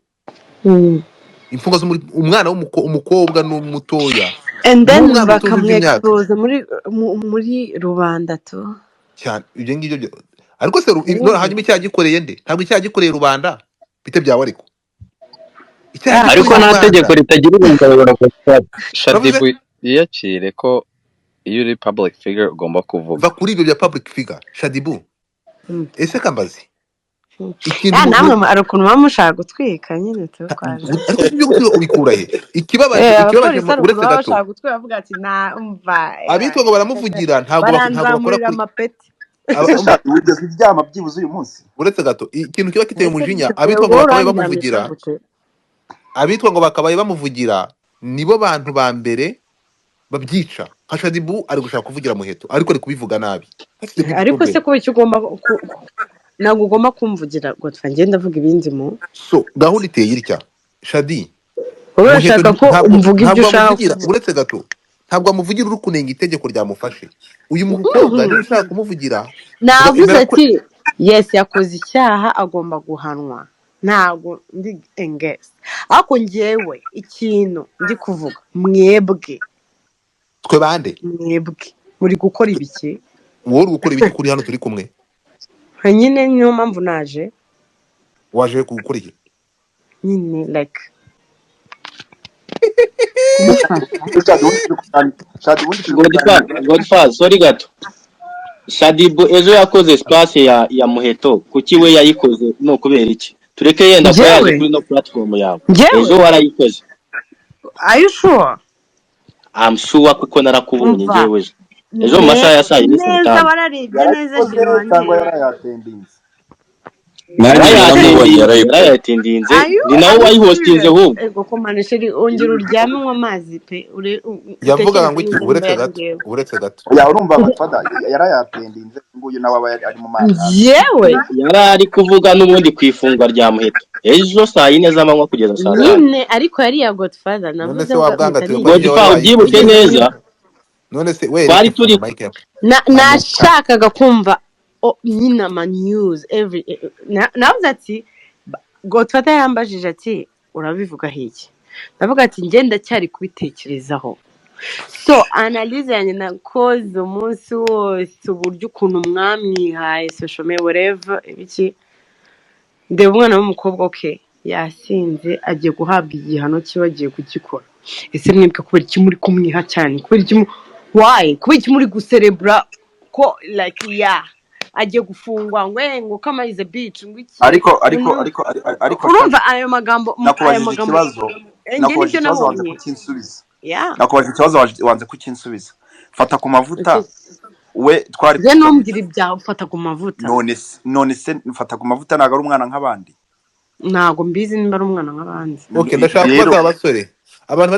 Imfungwa zo umwana umukobwa n'umutoya and then bakamwexpose muri rubanda to cyane. Ibyo ngibyo ariko se hanyuma icyaha gikoreye nde? Ntabwo icyaha gikoreye rubanda bite byawe ariko ariko nta tegeko ritagira urungabura Shadibu yiyakire ko iyo uri public figure ugomba kuvuga. Va kuri ibyo bya public figure Shadibu. Ese kambazi namwe ari ukuntu muba mushaka gutwika nyine tukwaje ariko ibyo gutwika ubikura he? Ikibabaje uretse gato avuga ati umva abitwa ngo baramuvugira ntabwo bakora kuri ugeze ibyama byibuze uyu munsi. Uretse gato ikintu kiba kiteye umujinya, abitwa ngo bakabaye bamuvugira nibo bantu ba mbere babyica. Nka Shadibu ari gushaka kuvugira Muheto ariko ari kubivuga nabi. Ariko se kuba icyo ugomba ntabwo ugomba kumvugira ngo ngenda avuga ibindi mu so gahunda iteye irya Shadi. Urashaka ko umvuga ibyo ushaka. Uretse gato ntabwo amuvugira uri kunenga itegeko ryamufashe. Uyu mukobwa niba ushaka kumuvugira navuze ati yes yakoze icyaha agomba guhanwa, ntabwo ndi engesi. Ariko njyewe ikintu ndi kuvuga mwebwe twe bande muri gukora ibiki? wowe uri gukora ibiki kuri hano turi kumwe? Nyine niyo mpamvu naje. Waje gukora iki nyine like Godfather sorry gato. Shadibu ejo yakoze space ya Muheto, kuki we yayikoze no kubera iki? Tureke yenda ko yaje kuri no platform yawe. Ejo warayikoze. Are you sure? I'm sure kuko narakubonye njyewe. Ejo masaha ya saa 4 neza bararibye neza cyangwa yarayatendinze. yarayatendinze ni nawe wayihostinze ahubwo. Ego komanisheri ongera uryame amazi pe yavuga ngo iki? Uretse gato ya urumva Godfather yarayatendinze nguyu nawe aba ari mu mazi. Yewe yarari kuvuga n'ubundi kwifungwa rya Muheto. ejo saa yine z'amanywa kugeza saa tanu nyine ariko yari ya Godfather none navuze se ngo wabwanga mpita tuyumva niyo nigira wari Godfather ubyibuke wayikoze wigeze neza none se we twari reke funga turi mic yawe hanuka nashakaga kumva nyine ama news navuze ati Godfather yambajije ati urabivuga hiki ndavuga ati njye ndacyari kubitekerezaho so analyse yanjye nakoze umunsi wose uburyo ukuntu mwamwihaye social media whatever ibiki ndeba umwana w'umukobwa okay yasinze agiye guhabwa igihano kiba agiye kugikora ese mwebwe kubera iki muri kumwiha cyane kubera iki why kubera iki muri guserebura ko like agiye gufungwa ngo kama is a bitch ngo iki ariko urumva ayo magambo nakubajije ikibazo wanze nabonye kukinsubiza nakubajije ikibazo wanze kukinsubiza fata ku mavuta we twari je nombwira ibyawe ufata ku mavuta none se mfata ku mavuta ntago ari umwana nk'abandi ntago mbizi nimba ari umwana nk'abandi okay ndashaka kubaza abasore abantu bari